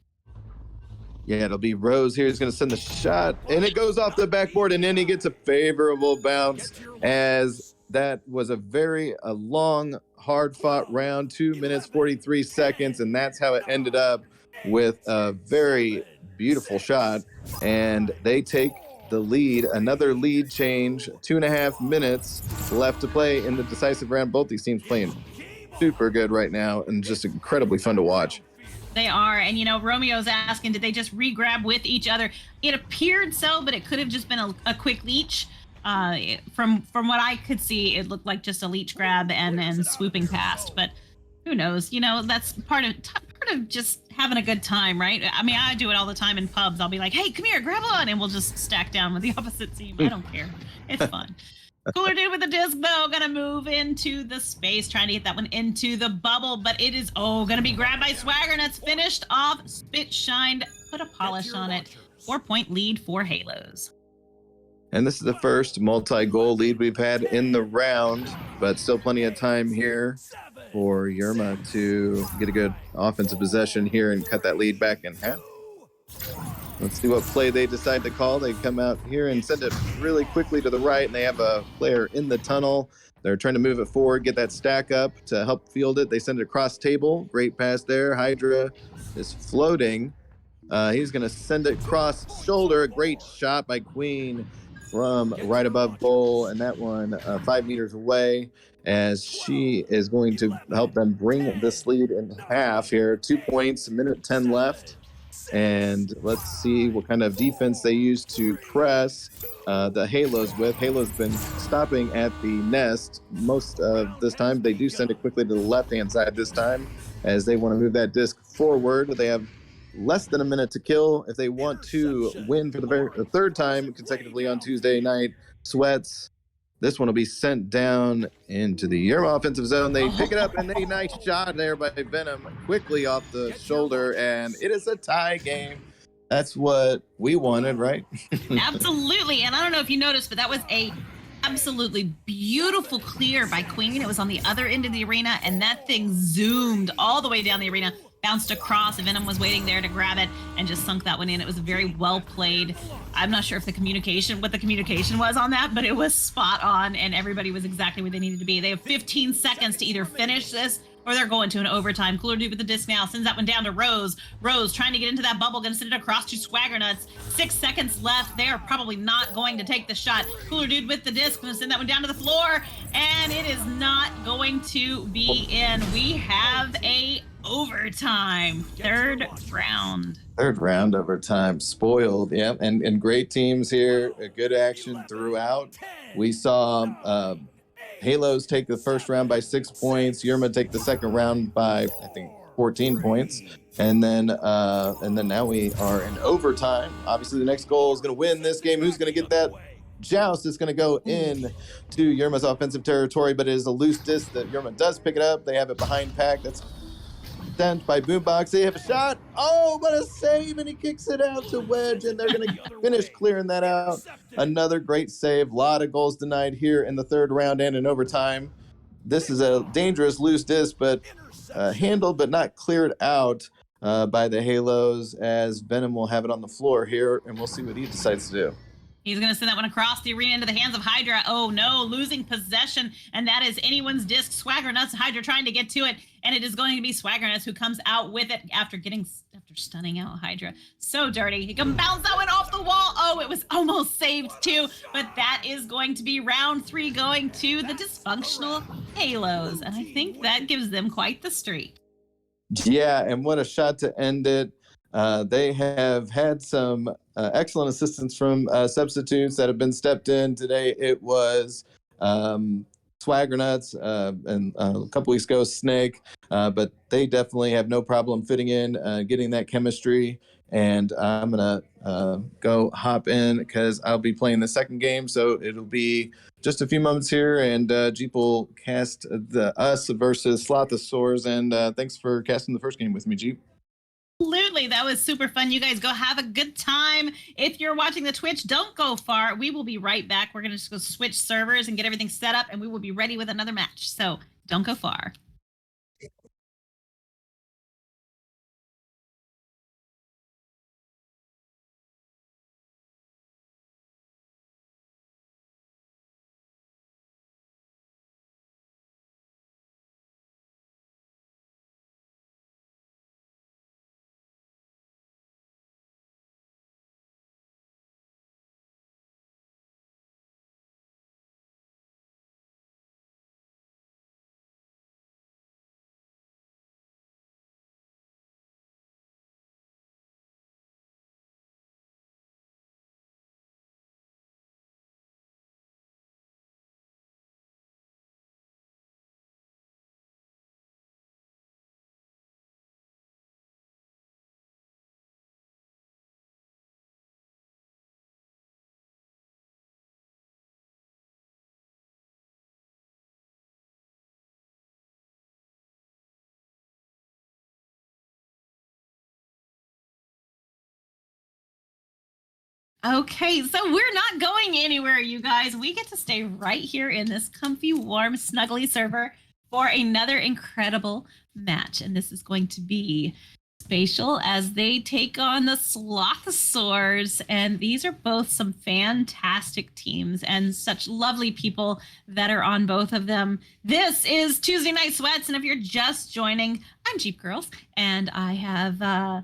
Yeah, it'll be Rose here. He's going to send the shot, and it goes off the backboard, and then he gets a favorable bounce as that was a very long, hard-fought round, 2 minutes, 43 seconds, and that's how it ended up with a very beautiful shot, and they take the lead. Another lead change, 2.5 minutes left to play in the decisive round. Both these teams playing super good right now and just incredibly fun to watch. They are. And, Romeo's asking, did they just re-grab with each other? It appeared so, but it could have just been a quick leech. From what I could see, it looked like just a leech grab and swooping past. But who knows? That's part of just having a good time, right? I mean, I do it all the time in pubs. I'll be like, hey, come here, grab on. And we'll just stack down with the opposite team. I don't care. It's fun. Cooler Dude with the disc, though, gonna move into the space, trying to get that one into the bubble, but it is gonna be grabbed by Swagger, and it's finished off. Spit shined, put a polish on it. 4-point lead for Halos. And this is the first multi-goal lead we've had in the round, but still plenty of time here for Yerma to get a good offensive possession here and cut that lead back in half. Let's see what play they decide to call. They come out here and send it really quickly to the right, and they have a player in the tunnel. They're trying to move it forward, get that stack up to help field it. They send it across table. Great pass there. Hydra is floating. He's going to send it cross shoulder. A great shot by Queen from right above goal, and that one 5 meters away, as she is going to help them bring this lead in half here. 2 points, a minute 10 left. And let's see what kind of defense they use to press the Halos with. Halos been stopping at the nest most of this time. They do send it quickly to the left-hand side this time, as they want to move that disc forward. They have less than a minute to kill if they want to win for the third time consecutively on Tuesday night. Sweats. This one will be sent down into the Yerma offensive zone. They pick it up, and a nice shot there by Venom quickly off the shoulder, and it is a tie game. That's what we wanted, right? Absolutely. And I don't know if you noticed, but that was a absolutely beautiful clear by Queen. It was on the other end of the arena, and that thing zoomed all the way down the arena, bounced across. Venom was waiting there to grab it and just sunk that one in. It was very well played. I'm not sure if what the communication was on that, but it was spot on, and everybody was exactly where they needed to be. They have 15 seconds to either finish this or they're going to an overtime. Cooler Dude with the disc now sends that one down to Rose. Rose trying to get into that bubble, going to send it across to Swagger Nuts. 6 seconds left. They are probably not going to take the shot. Cooler Dude with the disc, going to send that one down to the floor, and it is not going to be in. We have a overtime. Third round Overtime. Spoiled. Yeah. And great teams here. A good action throughout. We saw Halos take the first round by 6 points. Yerma take the second round by, I think, 14 points. And then now we are in overtime. Obviously, the next goal is going to win this game. Who's going to get that joust? It's going to go in to Yerma's offensive territory, but it is a loose disc that Yerma does pick it up. They have it behind pack. That's sent by Boombox. They have a shot. Oh, but a save, and he kicks it out to Wedge, and they're going to finish clearing that out. Another great save. A lot of goals denied here in the third round and in overtime. This is a dangerous loose disc, but handled but not cleared out by the Halos, as Venom will have it on the floor here, and we'll see what he decides to do. He's going to send that one across the arena into the hands of Hydra. Oh, no, losing possession, and that is anyone's disc. Swagger Nuts, Hydra trying to get to it, and it is going to be Swagger Nuts who comes out with it after stunning out Hydra. So dirty. He can bounce that one off the wall. Oh, it was almost saved too, but that is going to be round 3 going to the dysfunctional Halos, and I think that gives them quite the streak. Yeah, and what a shot to end it. They have had some excellent assistance from substitutes that have been stepped in today. It was Swagger Nuts and a couple weeks ago Snake, but they definitely have no problem fitting in, getting that chemistry. And I'm going to go hop in because I'll be playing the second game. So it'll be just a few moments here, and Jeep will cast us versus Slothosaurs. And thanks for casting the first game with me, Jeep. Absolutely. That was super fun. You guys go have a good time. If you're watching the Twitch, don't go far. We will be right back. We're going to just go switch servers and get everything set up, and we will be ready with another match. So don't go far. Okay, so we're not going anywhere, you guys. We get to stay right here in this comfy, warm, snuggly server for another incredible match. And this is going to be Spatial as they take on the Slothosaurs. And these are both some fantastic teams and such lovely people that are on both of them. This is Tuesday Night Sweats. And if you're just joining, I'm Jeep Girls. And I have a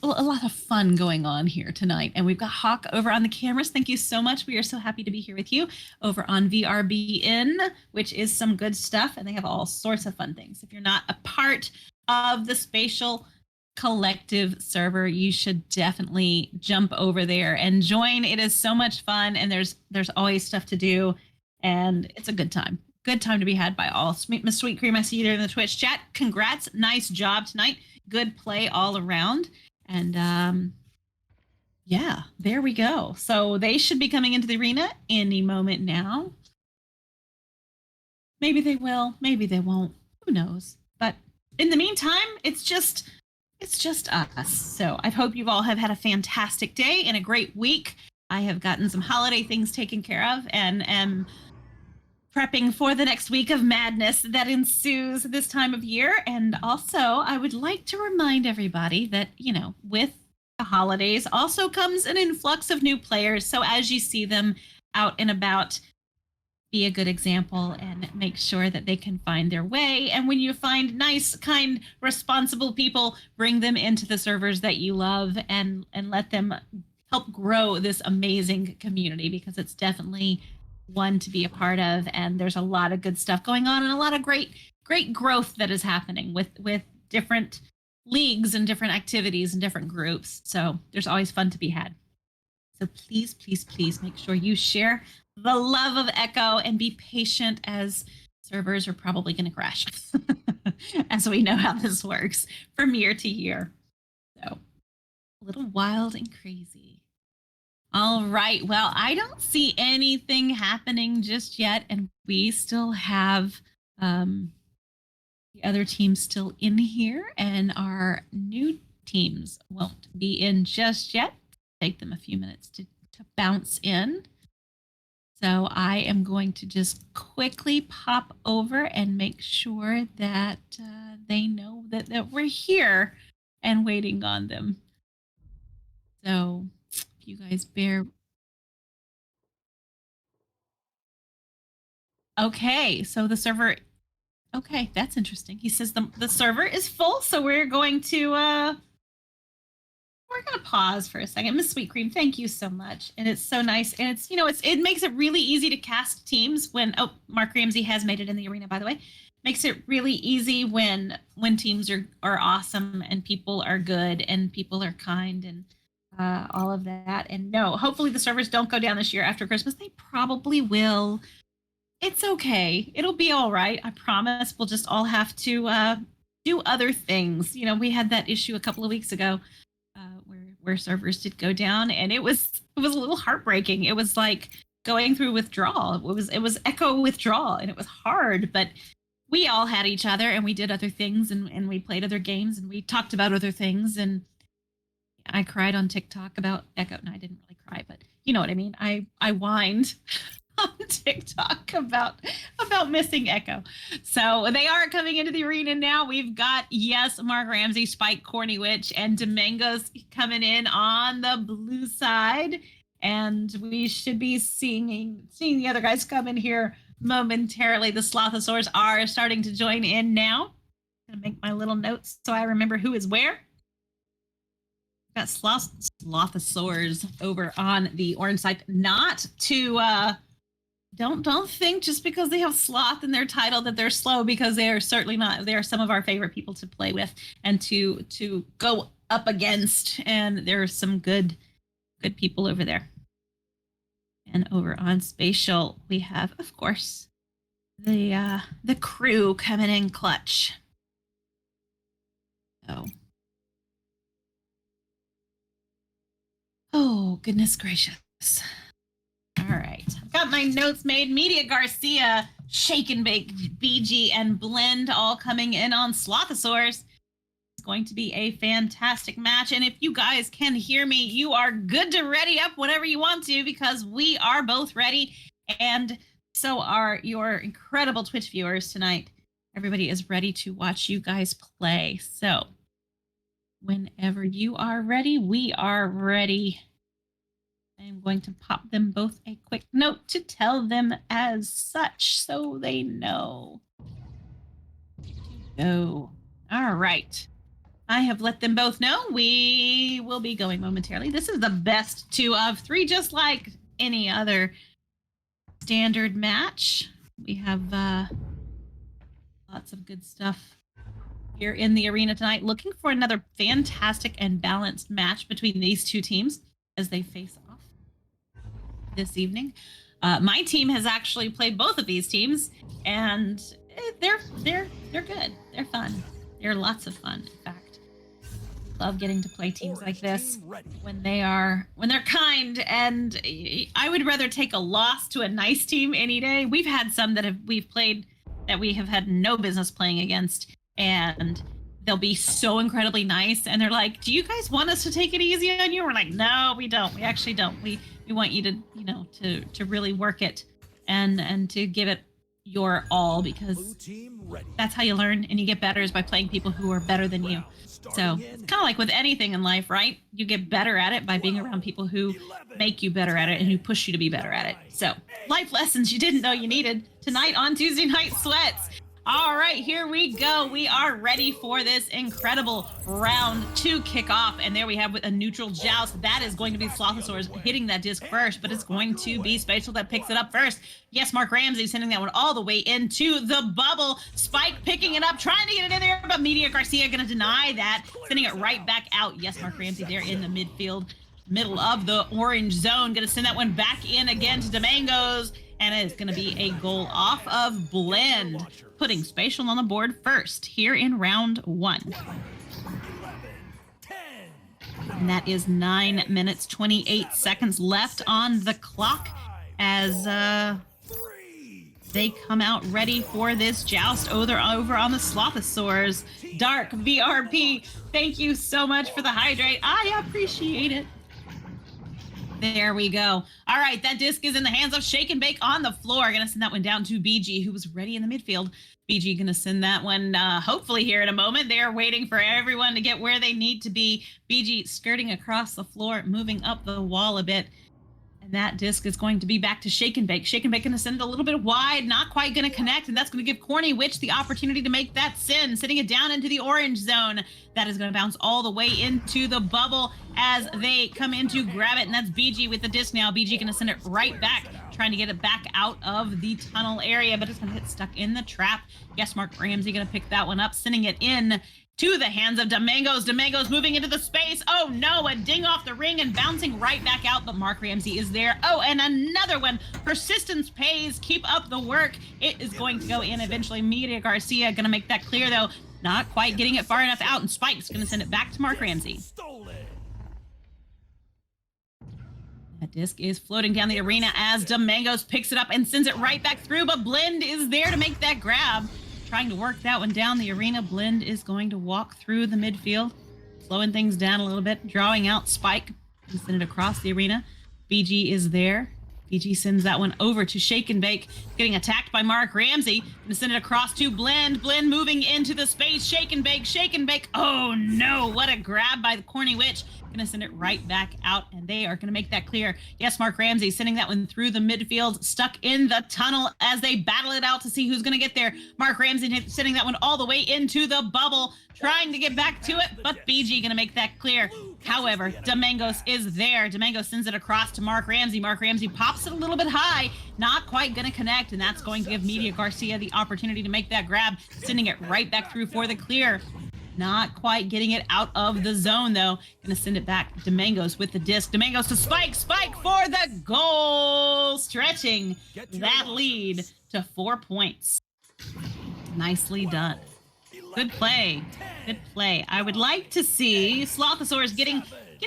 lot of fun going on here tonight. And we've got Hawk over on the cameras. Thank you so much. We are so happy to be here with you over on VRBN, which is some good stuff. And they have all sorts of fun things. If you're not a part of the Spatial Collective server, you should definitely jump over there and join. It is so much fun. And there's always stuff to do. And it's a good time. Good time to be had by all. Miss Sweet Cream, I see you there in the Twitch chat. Congrats. Nice job tonight. Good play all around. And yeah, there we go. So they should be coming into the arena any moment now. Maybe they will, maybe they won't. Who knows? But in the meantime, it's just us. So I hope you all have had a fantastic day and a great week. I have gotten some holiday things taken care of and am prepping for the next week of madness that ensues this time of year. And also, I would like to remind everybody that, with the holidays also comes an influx of new players. So as you see them out and about, be a good example and make sure that they can find their way. And when you find nice, kind, responsible people, bring them into the servers that you love and let them help grow this amazing community, because it's definitely one to be a part of. And there's a lot of good stuff going on and a lot of great growth that is happening with different leagues and different activities and different groups. So there's always fun to be had. So please make sure you share the love of Echo and be patient, as servers are probably going to crash as we know how this works from year to year. So a little wild and crazy. All right. Well, I don't see anything happening just yet. And we still have the other teams still in here. And our new teams won't be in just yet. Take them a few minutes to bounce in. So I am going to just quickly pop over and make sure that they know that we're here and waiting on them. So you guys bear. Okay, so the server. Okay, that's interesting. He says the server is full, so we're going to pause for a second. Miss Sweet Cream, thank you so much. And it's so nice. And it's it makes it really easy to cast teams when Mark Ramsey has made it in the arena, by the way. Makes it really easy when teams are awesome and people are good and people are kind and all of that. And no, hopefully the servers don't go down this year after Christmas. They probably will. It's okay. It'll be all right. I promise. We'll just all have to do other things. We had that issue a couple of weeks ago where servers did go down, and it was a little heartbreaking. It was like going through withdrawal. It was Echo withdrawal, and it was hard, but we all had each other, and we did other things, and we played other games, and we talked about other things, and I cried on TikTok about Echo. No, I didn't really cry, but you know what I mean. I whined on TikTok about missing Echo. So they are coming into the arena now. We've got, yes, Mark Ramsey, Spike, Corny Witch, and Domingos coming in on the blue side. And we should be seeing the other guys come in here momentarily. The Slothosaurs are starting to join in now. I'm gonna make my little notes so I remember who is where. Got Slothosaurs over on the orange side. Not to don't think just because they have sloth in their title that they're slow, because they are certainly not. They are some of our favorite people to play with and to go up against. And there are some good people over there. And over on Spatial, we have, of course, the crew coming in clutch. So, oh goodness gracious! All right, I've got my notes made. Media Garcia, Shake and Bake, BG, and Blend all coming in on Slothosaurs. going to be a fantastic match. And if you guys can hear me, you are good to ready up whenever you want to, because we are both ready. And so are your incredible Twitch viewers tonight. Everybody is ready to watch you guys play. So whenever you are ready, we are ready. I am going to pop them both a quick note to tell them as such so they know. Go. All right. I have let them both know we will be going momentarily. This is the best 2 of 3, just like any other standard match. We have lots of good stuff here in the arena tonight. Looking for another fantastic and balanced match between these two teams as they face off this evening. My team has actually played both of these teams, and they're good. They're fun. They're lots of fun, in fact. Love getting to play teams like this when they're kind, and I would rather take a loss to a nice team any day. We've had some that we've played that we have had no business playing against, and they'll be so incredibly nice, and they're like, "Do you guys want us to take it easy on you?" We're like, "No, we don't. We actually don't. We want you to to really work it and to give it your all, because that's how you learn and you get better, is by playing people who are better than you." So it's kind of like with anything in life, right? You get better at it by being around people who make you better at it and who push you to be better at it. So life lessons you didn't know you needed tonight on Tuesday Night Sweats. All right, here we go. We are ready for this incredible round 2 kickoff. And there we have with a neutral joust. That is going to be Slothosaurus hitting that disc first, but it's going to be Spatial that picks it up first. Yes, Mark Ramsey sending that one all the way into the bubble. Spike picking it up, trying to get it in there, but Media Garcia going to deny that, sending it right back out. Yes, Mark Ramsey there in the midfield, middle of the orange zone. Going to send that one back in again to Domangos. And it's going to be a goal off of Blend, putting Spatial on the board first here in round 1. And that is 9 minutes, 28 seconds left on the clock as they come out ready for this joust over on the Slothosaurs. Dark VRP, thank you so much for the hydrate. I appreciate it. There we go. All right, that disc is in the hands of Shake and Bake on the floor. Going to send that one down to BG, who was ready in the midfield. BG going to send that one hopefully here in a moment. They're waiting for everyone to get where they need to be. BG skirting across the floor, moving up the wall a bit. And that disc is going to be back to Shake and Bake. Shake and Bake going to send it a little bit wide, not quite going to connect, and that's going to give Corny Witch the opportunity to make that send, sending it down into the orange zone. That is going to bounce all the way into the bubble as they come in to grab it, and that's BG with the disc now. BG going to send it right back, trying to get it back out of the tunnel area, but it's going to get stuck in the trap. Yes, Mark Ramsey going to pick that one up, sending it in to the hands of Domangos. Domangos moving into the space. Oh no, a ding off the ring and bouncing right back out, but Mark Ramsey is there. Oh, and another one. Persistence pays. Keep up the work. It is going to go in eventually. Media Garcia going to make that clear, though. Not quite getting it far enough out, and Spike's going to send it back to Mark Ramsey. That disc is floating down the arena as Domangos picks it up and sends it right back through, but Blend is there to make that grab. Trying to work that one down the arena. Blend is going to walk through the midfield, slowing things down a little bit, drawing out Spike and send it across the arena. BG is there. BG sends that one over to Shake and Bake, getting attacked by Mark Ramsey. Gonna send it across to Blend. Blend moving into the space. Shake and Bake, Shake and Bake. Oh no, what a grab by the Corny Witch. Gonna send it right back out, and they are gonna make that clear. Yes, Mark Ramsey sending that one through the midfield, stuck in the tunnel as they battle it out to see who's gonna get there. Mark Ramsey sending that one all the way into the bubble, trying to get back to it, but BG gonna make that clear. However, Domangos is there. Domangos sends it across to Mark Ramsey. Mark Ramsey pops it a little bit high, not quite gonna connect, and that's going to give Media Garcia the opportunity to make that grab, sending it right back through for the clear. Not quite getting it out of the zone, though. Gonna send it back. Domangos with the disc. Domangos to Spike. Spike for the goal. Stretching that lead to 4 points. Nicely done. Good play. Good play. I would like to see Slothosaurus getting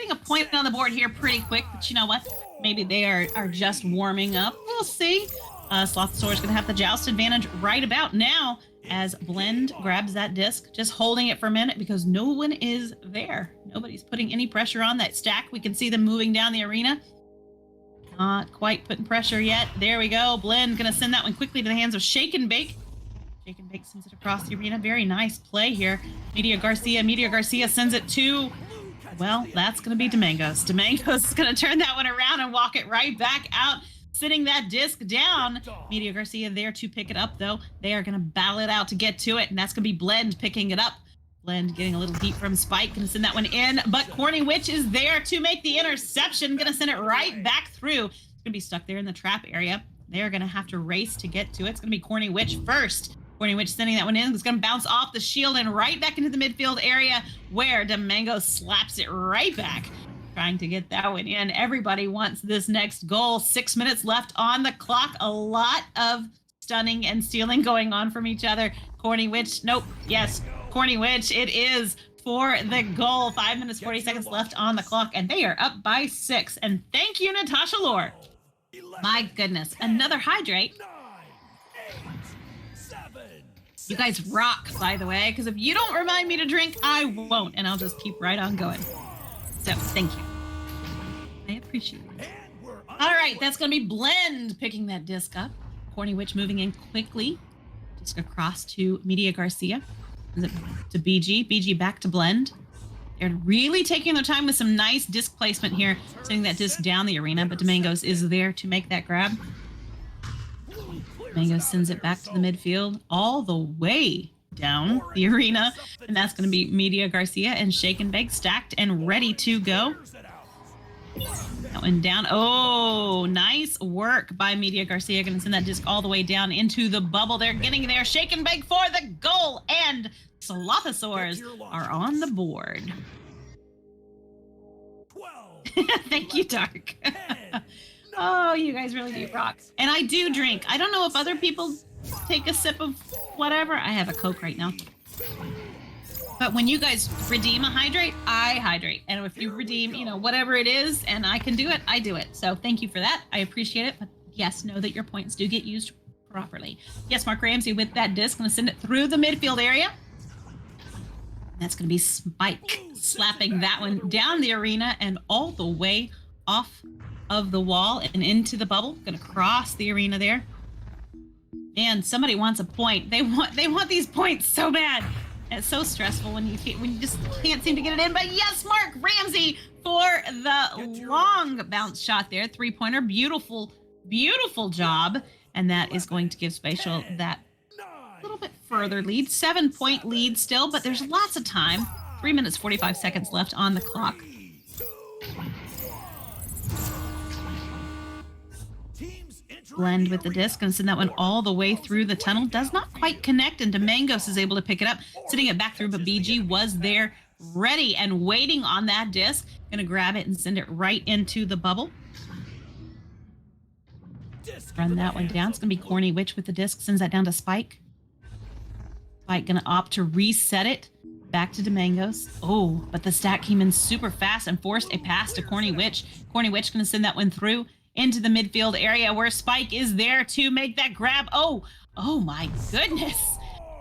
a point on the board here pretty quick, but you know what? Maybe they are just warming up. We'll see. Slothosaurus gonna have the joust advantage right about now. as Blend grabs that disc, just holding it for a minute because no one is there. Nobody's putting any pressure on that stack. We can see them moving down the arena. Not quite putting pressure yet. There we go. Blend gonna send that one quickly to the hands of Shake and Bake. Shake and Bake sends it across the arena. Very nice play here. Meteor Garcia sends it to, well, that's gonna be Domangos. Domangos is gonna turn that one around and walk it right back out, sitting that disc down. Meteor Garcia there to pick it up, though. They are going to battle it out to get to it, and that's going to be Blend picking it up. Blend getting a little deep from Spike, going to send that one in, but Corny Witch is there to make the interception, going to send it right back through. It's going to be stuck there in the trap area. They're going to have to race to get to it. It's going to be Corny Witch first. Corny Witch sending that one in. It's going to bounce off the shield and right back into the midfield area where Domango slaps it right back. Trying to get that one in. Everybody wants this next goal. 6 minutes left on the clock. A lot of stunning and stealing going on from each other. Corny Witch, nope, yes, Corny Witch, it is for the goal. 5 minutes, 40 seconds left on the clock, and they are up by 6. And thank you, Natasha Lore. My goodness, another hydrate. 9, 8, 7, You guys rock, by the way, because if you don't remind me to drink, I won't, and I'll just keep right on going. So, thank you. I appreciate it. and we're All right, that's going to be Blend picking that disc up. Corny Witch moving in quickly. Disc across to Media Garcia. To BG. BG back to Blend. They're really taking their time with some nice disc placement here, sending that disc down the arena, but Domangos is there to make that grab. Domangos sends it back to the midfield, all the way down the arena, and that's going to be Media Garcia and Shake and Bake stacked and ready to go. That one down. Oh, nice work by Media Garcia. Going to send that disc all the way down into the bubble. They're getting there. Shake and Bake for the goal, and Slothosaurs are on the board. 12, Thank you, Dark. 10, Oh, you guys really do rock. And I do drink. I don't know if other people take a sip of whatever. I have a Coke right now. But when you guys redeem a hydrate, I hydrate. And if you redeem, whatever it is, and I can do it, I do it. So thank you for that. I appreciate it. But yes, know that your points do get used properly. Yes, Mark Ramsey with that disc. Going to send it through the midfield area. That's going to be Spike slapping that one down the arena and all the way off of the wall and into the bubble. Going to cross the arena there. And somebody wants a point. They want these points so bad. It's so stressful when you just can't seem to get it in. But yes, Mark Ramsey for the long bounce shot there. 3-pointer. Beautiful, beautiful job. And that is going to give Spatial that little bit further lead. 7-point lead still, but there's lots of time. 3 minutes, 45 seconds left on the clock. Blend with the disc and send that one all the way through the tunnel. Does not quite connect, and Domangos is able to pick it up, sending it back through, but BG was there ready and waiting on that disc. Gonna grab it and send it right into the bubble. Run that one down. It's gonna be Corny Witch with the disc, sends that down to Spike. Spike gonna opt to reset it back to Domangos. Oh, but the stack came in super fast and forced a pass to Corny Witch. Corny Witch gonna send that one through into the midfield area where Spike is there to make that grab. Oh my goodness.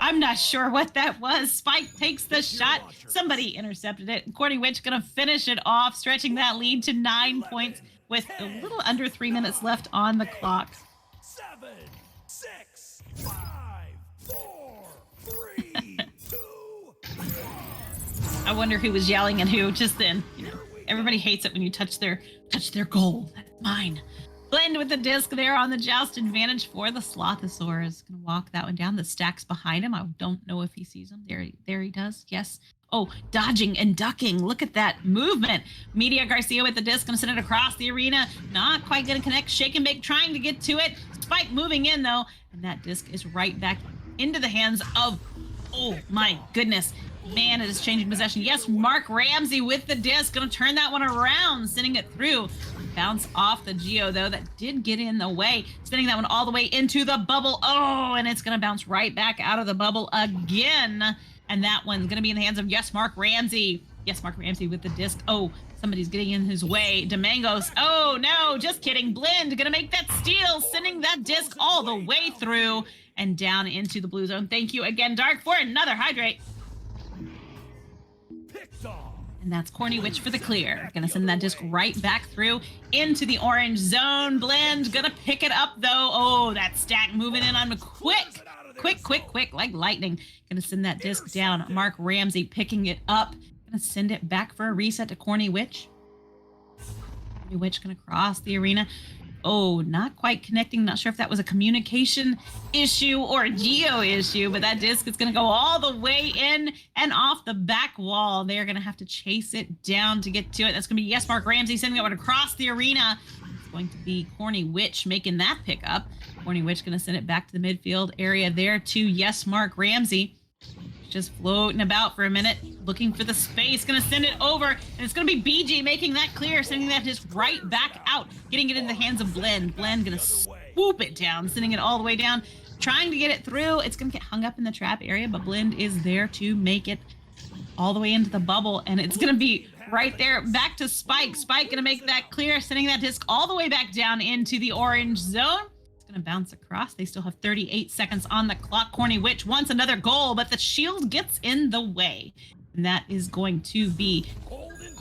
I'm not sure what that was. Spike takes the shot. Somebody intercepted it. Corny Witch gonna finish it off, stretching that lead to 9 points with a little under 3 minutes left on the clock. 7, 6, 5, 4, 3, 2, 1. I wonder who was yelling at who just then. Everybody hates it when you touch their goal. That's mine. Blend with the disc there on the joust advantage for the Slothosaurus. Gonna walk that one down. The stack's behind him. I don't know if he sees him. There he does. Yes. Oh, dodging and ducking. Look at that movement. Media Garcia with the disc. Gonna send it across the arena. Not quite gonna connect. Shake and Bake trying to get to it. Spike moving in though. And that disc is right back into the hands of, oh my goodness. Man, it is changing possession. Yes, Mark Ramsey with the disc. Gonna turn that one around, sending it through. Bounce off the Geo, though. That did get in the way. Sending that one all the way into the bubble. Oh, and it's gonna bounce right back out of the bubble again. And that one's gonna be in the hands of, yes, Mark Ramsey. Yes, Mark Ramsey with the disc. Oh, somebody's getting in his way. Domangos. Oh, no, just kidding. Blend gonna make that steal, sending that disc all the way through and down into the blue zone. Thank you again, Dark, for another hydrate. Picked off. And that's Corny Witch for the clear. Gonna send that disc right back through into the orange zone. Blend gonna pick it up though. Oh, that stack moving in on quick, like lightning. Gonna send that disc down. Mark Ramsey picking it up. Gonna send it back for a reset to Corny Witch. Corny Witch gonna cross the arena. Oh, not quite connecting. Not sure if that was a communication issue or a geo issue, but that disc is going to go all the way in and off the back wall. They're going to have to chase it down to get to it. That's going to be, yes, Mark Ramsey sending it one across the arena. It's going to be Corny Witch making that pickup. Corny Witch going to send it back to the midfield area there to, yes, Mark Ramsey. Just floating about for a minute, looking for the space, gonna send it over, and it's gonna be BG making that clear, sending that just right back out, getting it in the hands of Blend. Blend gonna swoop it down, sending it all the way down, trying to get it through. It's gonna get hung up in the trap area, but Blend is there to make it all the way into the bubble, and it's gonna be right there back to Spike. Spike gonna make that clear, sending that disc all the way back down into the orange zone. Going to bounce across. They still have 38 seconds on the clock. Corny Witch wants another goal, but the shield gets in the way. And that is going to be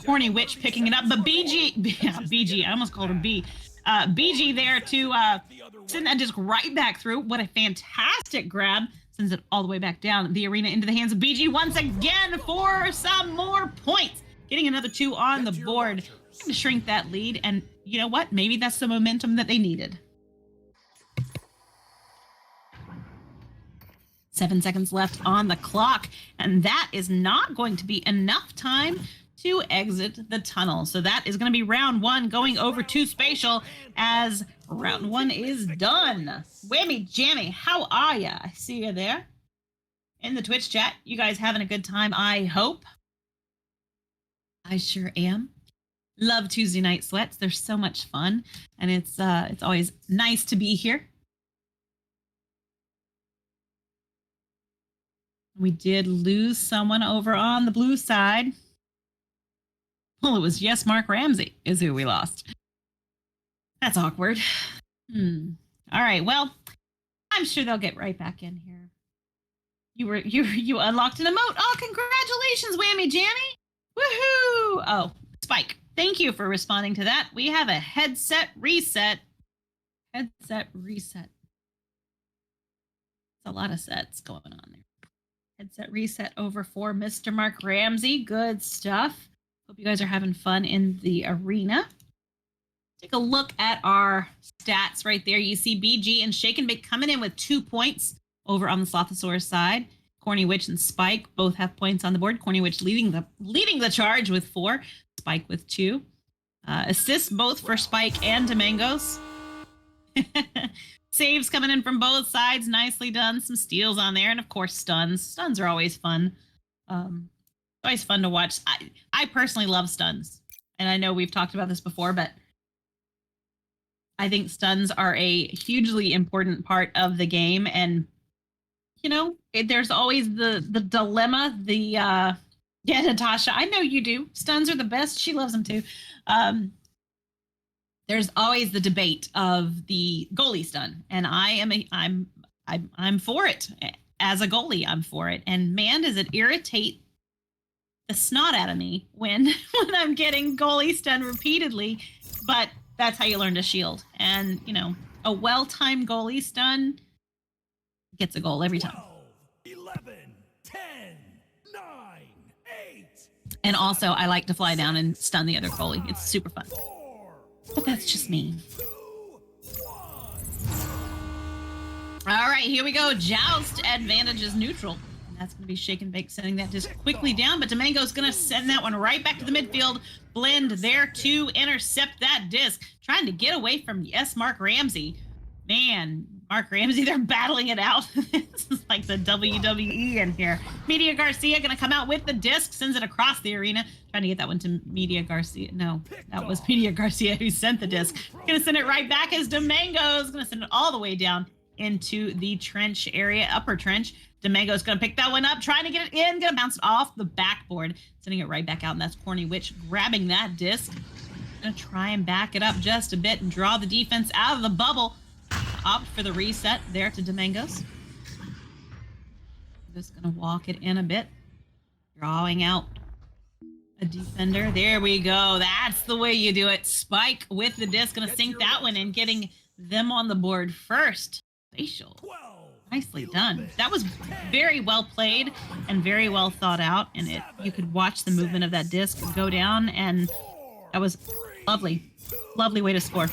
Corny Witch picking it up. But BG, I almost called her B. BG there to send that disc right back through. What a fantastic grab. Sends it all the way back down the arena into the hands of BG once again for some more points. Getting another 2 on the board to shrink that lead. And you know what? Maybe that's the momentum that they needed. 7 seconds left on the clock, and that is not going to be enough time to exit the tunnel. So that is going to be round 1 going over to Spatial as round 1 is done. Whammy Jammy, how are ya? I see you there in the Twitch chat. You guys having a good time, I hope. I sure am. Love Tuesday night sweats. They're so much fun, and it's always nice to be here. We did lose someone over on the blue side. Well, it was, yes, Mark Ramsey is who we lost. That's awkward. All right, well, I'm sure they'll get right back in here. You unlocked an emote. Oh, congratulations, Whammy Jammy. Woohoo! Oh, Spike, thank you for responding to that. We have a headset reset. Headset reset. It's a lot of sets going on there. Headset reset over for Mr. Mark Ramsey. Good stuff. Hope you guys are having fun in the arena. Take a look at our stats right there. You see BG and Shake and Bake coming in with 2 points over on the Slothosaurus side. Corny Witch and Spike both have points on the board. Corny Witch leading the charge with 4. Spike with 2. Assists both for Spike and Domangos. Saves coming in from both sides. Nicely done. Some steals on there. And, of course, stuns. Stuns are always fun. Always fun to watch. I personally love stuns. And I know we've talked about this before, but I think stuns are a hugely important part of the game. And, you know, there's always the dilemma. Yeah, Natasha, I know you do. Stuns are the best. She loves them, too. There's always the debate of the goalie stun, and I'm for it. As a goalie, I'm for it. And man, does it irritate the snot out of me when I'm getting goalie stun repeatedly. But that's how you learn to shield. And you know, a well-timed goalie stun gets a goal every time. 12, 11, 10, 9, 8. And also, I like to fly down and stun the other goalie. It's super fun. But that's just me. All right, here we go. Joust advantage is neutral. And that's going to be Shake and Bake sending that just quickly down. But Domango's going to send that one right back to the midfield. Blend there to intercept that disc. Trying to get away from, yes, Mark Ramsey. Man, Mark Ramsey, they're battling it out. This is like the WWE in here. Media Garcia going to come out with the disc, sends it across the arena. Trying to get that one to Media Garcia. No, that was Media Garcia who sent the disc. Going to send it right back as Domango's going to send it all the way down into the trench area, upper trench. Domingo's going to pick that one up, trying to get it in, going to bounce it off the backboard, sending it right back out, and that's Corny Witch grabbing that disc. Going to try and back it up just a bit and draw the defense out of the bubble. Opt for the reset there to Domingos. Just going to walk it in a bit, drawing out a defender. There we go. That's the way you do it. Spike with the disc, going to sink that one in, getting them on the board first. Spatial. Nicely done. That was very well played and very well thought out. And you could watch the movement of that disc go down, and that was lovely. Lovely way to score.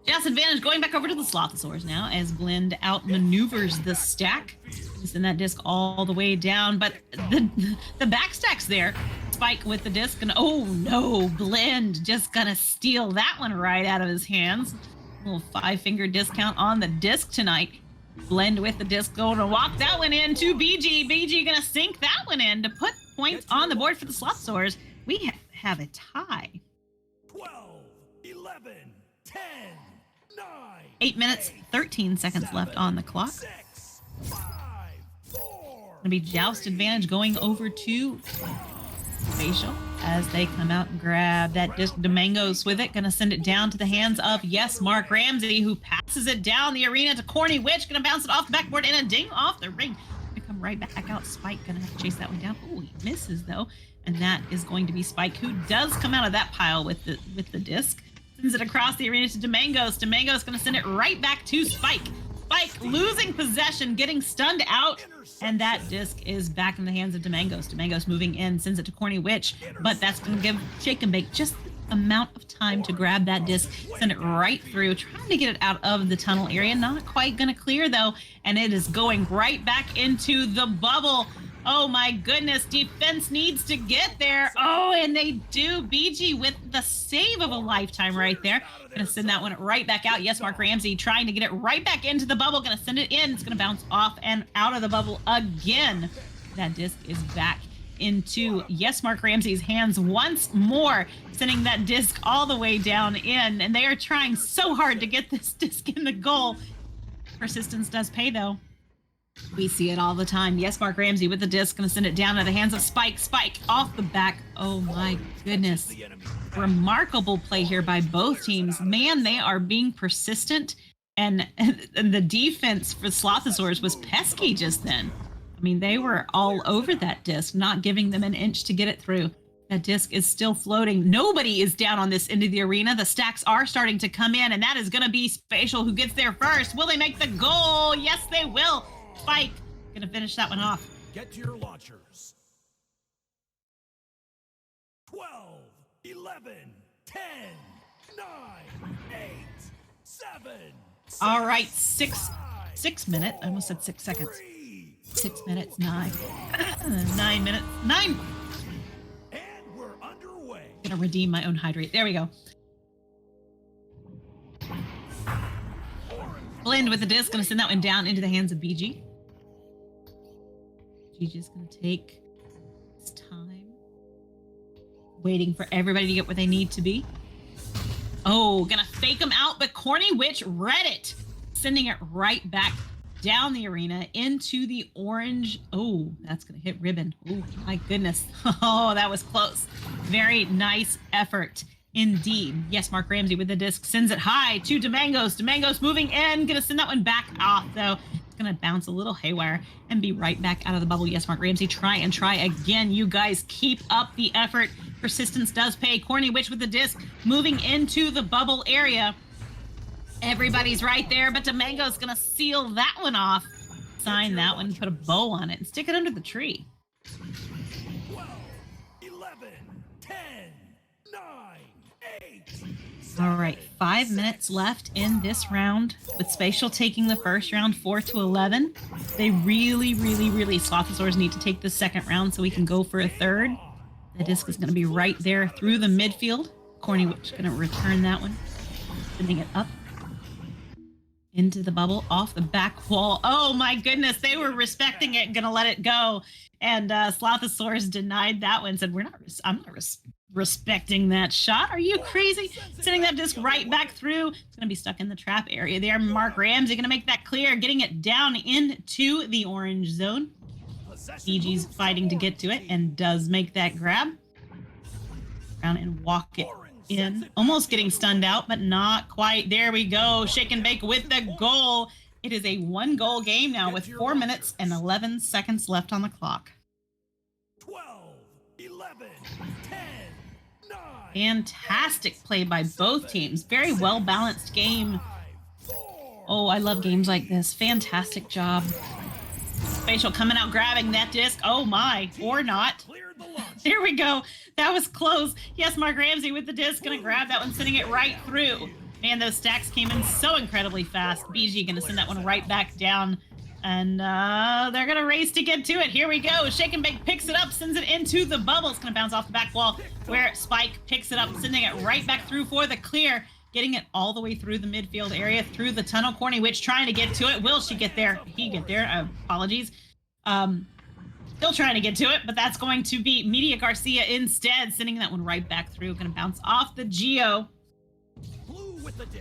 Jazz advantage going back over to the Slothosaurs now as Blend outmaneuvers the stack. Send that disc all the way down, but the back stack's there. Spike with the disc, and oh no, Blend just gonna steal that one right out of his hands. A little 5-finger discount on the disc tonight. Blend with the disc, going to walk that one in to BG. BG gonna sink that one in to put points on the board for the Slothosaurs. We have a tie. 12, 11, 10, 9. 8 minutes, 13 seconds left on the clock. 6, 5, 4. Gonna be Joust advantage going over to Spatial as they come out and grab that disc. Domingos with it, gonna send it down to the hands of Mark Ramsey, who passes it down the arena to Corny Witch, gonna bounce it off the backboard and a ding off the ring. Gonna come right back out. Spike gonna have to chase that one down. Oh, he misses though, and that is going to be Spike, who does come out of that pile with the disc. Sends it across the arena to Domingos. Domingos gonna send it right back to Spike. Spike losing possession, getting stunned out, and that disc is back in the hands of Domingos. Domingos moving in, sends it to Corny Witch, but that's going to give Shake and Bake just the amount of time to grab that disc, send it right through, trying to get it out of the tunnel area. Not quite going to clear, though, and it is going right back into the bubble. Oh my goodness, defense needs to get there. Oh, and they do. BG with the save of a lifetime right there. Gonna send that one right back out. Mark Ramsey trying to get it right back into the bubble. Gonna send it in. It's gonna bounce off and out of the bubble again. That disc is back into Mark Ramsey's hands once more, sending that disc all the way down in. And they are trying so hard to get this disc in the goal. Persistence does pay, though. We see it all the time. Mark Ramsey with the disc, gonna send it down to the hands of Spike. Spike off the back. Oh my goodness. Remarkable play here by both teams. Man, they are being persistent, and the defense for Slothosaurs was pesky just then. I mean, they were all over that disc, not giving them an inch to get it through. That disc is still floating. Nobody is down on this end of the arena. The stacks are starting to come in, and that is gonna be Spatial who gets there first. Will they make the goal? Yes, they will. Spike gonna finish that one off. Get to your launchers. 12, 11, 10, 9, 8, 7. All right, six minutes. I almost said 6 seconds. 6 minutes, 9. 9 minutes, 9. And we're underway. Gonna redeem my own hydrate. There we go. Blend with the disc, gonna send that one down into the hands of BG. BG's gonna take his time, waiting for everybody to get where they need to be. Oh, gonna fake them out, but Corny Witch read it, sending it right back down the arena into the orange. Oh, that's gonna hit ribbon. Oh my goodness. Oh, that was close. Very nice effort. Indeed. Mark Ramsey with the disc sends it high to Domingos. Domingos moving in, gonna send that one back off though. It's gonna bounce a little haywire and be right back out of the bubble. Mark Ramsey, try and try again. You guys keep up the effort. Persistence does pay. Corny Witch with the disc moving into the bubble area. Everybody's right there, but Domingos gonna seal that one off. Sign that one, put a bow on it, and stick it under the tree. 12, 11, 10, 9, 8. All right, 5 minutes left in this round, with Spatial taking the first round 4-11. They really, Slothosaurs need to take the second round so we can go for a third. The disc is going to be right there through the midfield. Corny Witch going to return that one, sending it up into the bubble, off the back wall. Oh my goodness, they were respecting it, gonna let it go. And Slothosaurus denied that one, said, I'm not respecting that shot. Are you crazy? Sending that disc right back through. It's gonna be stuck in the trap area there. Mark Ramsey gonna make that clear, getting it down into the orange zone. BG's fighting to get to it and does make that grab. Around and walk it in. Almost getting stunned out, but not quite. There we go. Shake and bake with the goal. It is a 1-goal game now with 4 minutes and 11 seconds left on the clock. 12, 11, 10, 9. Fantastic play by both teams. Very well balanced game. 5, 4. Oh, I love games like this. Fantastic job. Spatial coming out, grabbing that disc. Oh my, or not. Cleared the launch. There we go. That was close. Yes, Mark Ramsey with the disc, gonna grab that one, sending it right through. Man, those stacks came in so incredibly fast. BG gonna send that one right back down. And they're gonna race to get to it. Here we go. Shake and Bake picks it up, sends it into the bubble. It's gonna bounce off the back wall where Spike picks it up, sending it right back through for the clear. Getting it all the way through the midfield area, through the tunnel. Corny Witch trying to get to it. Will she get there? He get there. Apologies. Still trying to get to it, but that's going to be Media Garcia instead, sending that one right back through. Going to bounce off the Geo.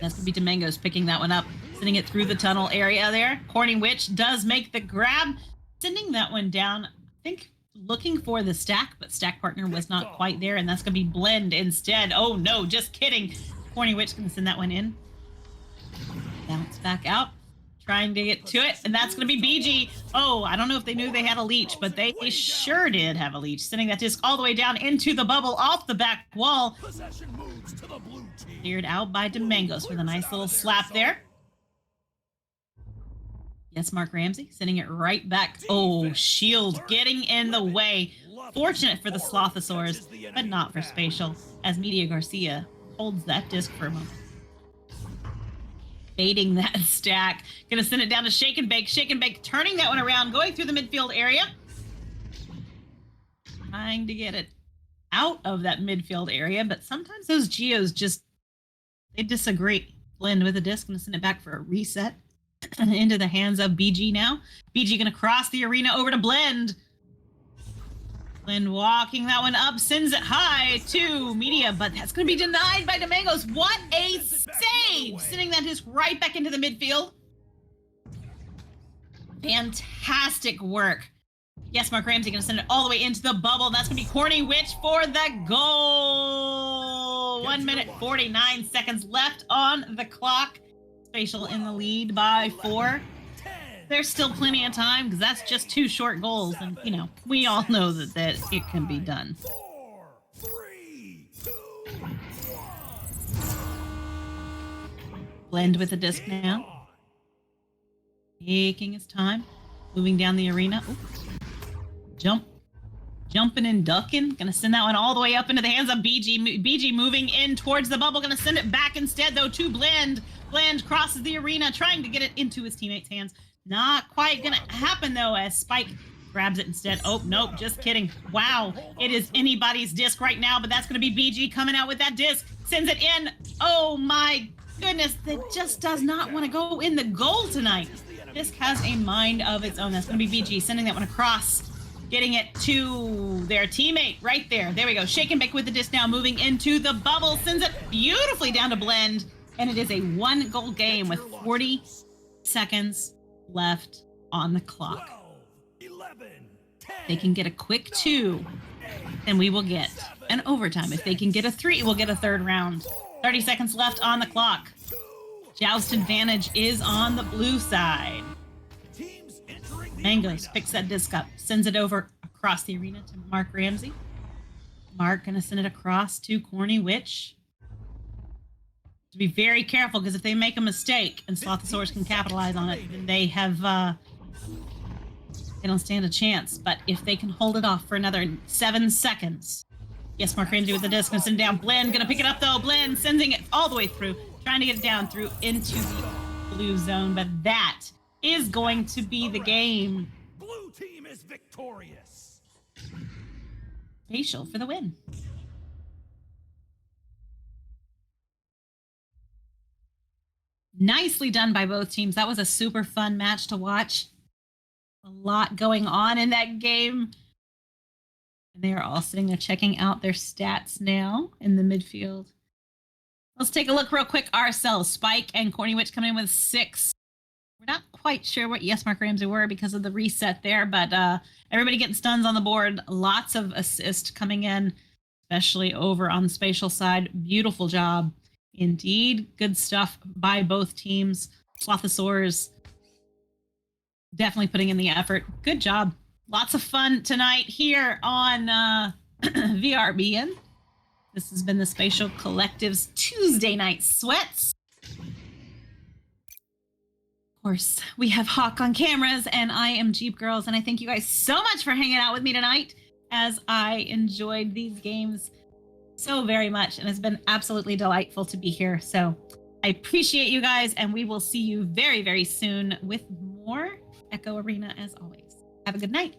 That's going to be Domingos picking that one up, sending it through the tunnel area there. Corny Witch does make the grab, sending that one down. I think looking for the stack, but stack partner was not quite there, and that's going to be Blend instead. Oh no, just kidding. Corny Witch going to send that one in. Bounce back out. Trying to get to it, and that's going to be BG. Oh, I don't know if they knew they had a leech, but they sure did have a leech. Sending that disc all the way down into the bubble, off the back wall. Possession moves to the blue team. Cleared out by Domingos with a nice little slap there. Yes, Mark Ramsey sending it right back. Oh, shield getting in the way. Fortunate for the Slothosaurs, but not for Spatial, as Media Garcia holds that disc for a moment. Baiting that stack. Gonna send it down to Shake and Bake. Shake and Bake turning that one around, going through the midfield area. Trying to get it out of that midfield area, but sometimes those Geos just, they disagree. Blend with the disc. Gonna send it back for a reset. Into the hands of BG now. BG gonna cross the arena over to Blend. Blend walking that one up, sends it high to Media, but that's going to be denied by Domingos. What a save! Sending that disc right back into the midfield. Fantastic work. Yes, Mark Ramsey going to send it all the way into the bubble. That's going to be Corny Witch for the goal. 1 minute, 49 seconds left on the clock. Spatial in the lead by 4. There's still plenty of time because that's just 2 short goals, and you know we all know that it can be done. 4, 3, 2, 1. Blend with the disc now, taking his time, moving down the arena. Ooh. Jumping and ducking. Gonna send that one all the way up into the hands of BG. BG moving in towards the bubble. Gonna send it back instead though to Blend. Blend crosses the arena, trying to get it into his teammates' hands. Not quite gonna happen though, as Spike grabs it instead. Oh, nope, just kidding. Wow, it is anybody's disc right now, but that's gonna be BG coming out with that disc. Sends it in. Oh my goodness, that just does not want to go in the goal tonight. Disc has a mind of its own. That's gonna be BG sending that one across, getting it to their teammate right there. There we go. Shake and Bake with the disc now, moving into the bubble. Sends it beautifully down to Blend, and it is a 1-goal game with 40 seconds left on the clock. 12, 11, 10, They can get a quick 2, and we will get an overtime. If they can get a 3, we'll get a 3rd round. 30 seconds left on the clock. Joust advantage is on the blue side. teams entering the Mangos arena. picks that disc up, sends it over across the arena to Mark Ramsey. Mark gonna send it across to Corny Witch. To be very careful, because if they make a mistake and Slothosaurus can capitalize on it, then they have they don't stand a chance. But if they can hold it off for another 7 seconds. Yes, Mark Ramsey with the disc, gonna send it down. Blend gonna pick it up though. Blend sending it all the way through, trying to get it down through into the blue zone. But that is going to be the game. Blue team is victorious. Facial for the win. Nicely done by both teams. That was a super fun match to watch. A lot going on in that game. And they are all sitting there checking out their stats now in the midfield. Let's take a look real quick ourselves. Spike and Corny Witch coming in with 6. We're not quite sure what Yes Mark Ramsey were because of the reset there, but everybody getting stuns on the board. Lots of assist coming in, especially over on the spatial side. Beautiful job indeed. Good stuff by both teams. Slothosaurs definitely putting in the effort. Good job. Lots of fun tonight here on VRBN. This has been the Spatial Collective's Tuesday Night Sweats. Of course, we have Hawk on cameras, and I am Jeep Girls, and I thank you guys so much for hanging out with me tonight as I enjoyed these games so very much, and it's been absolutely delightful to be here. So I appreciate you guys, and we will see you very, very soon with more Echo Arena as always. Have a good night.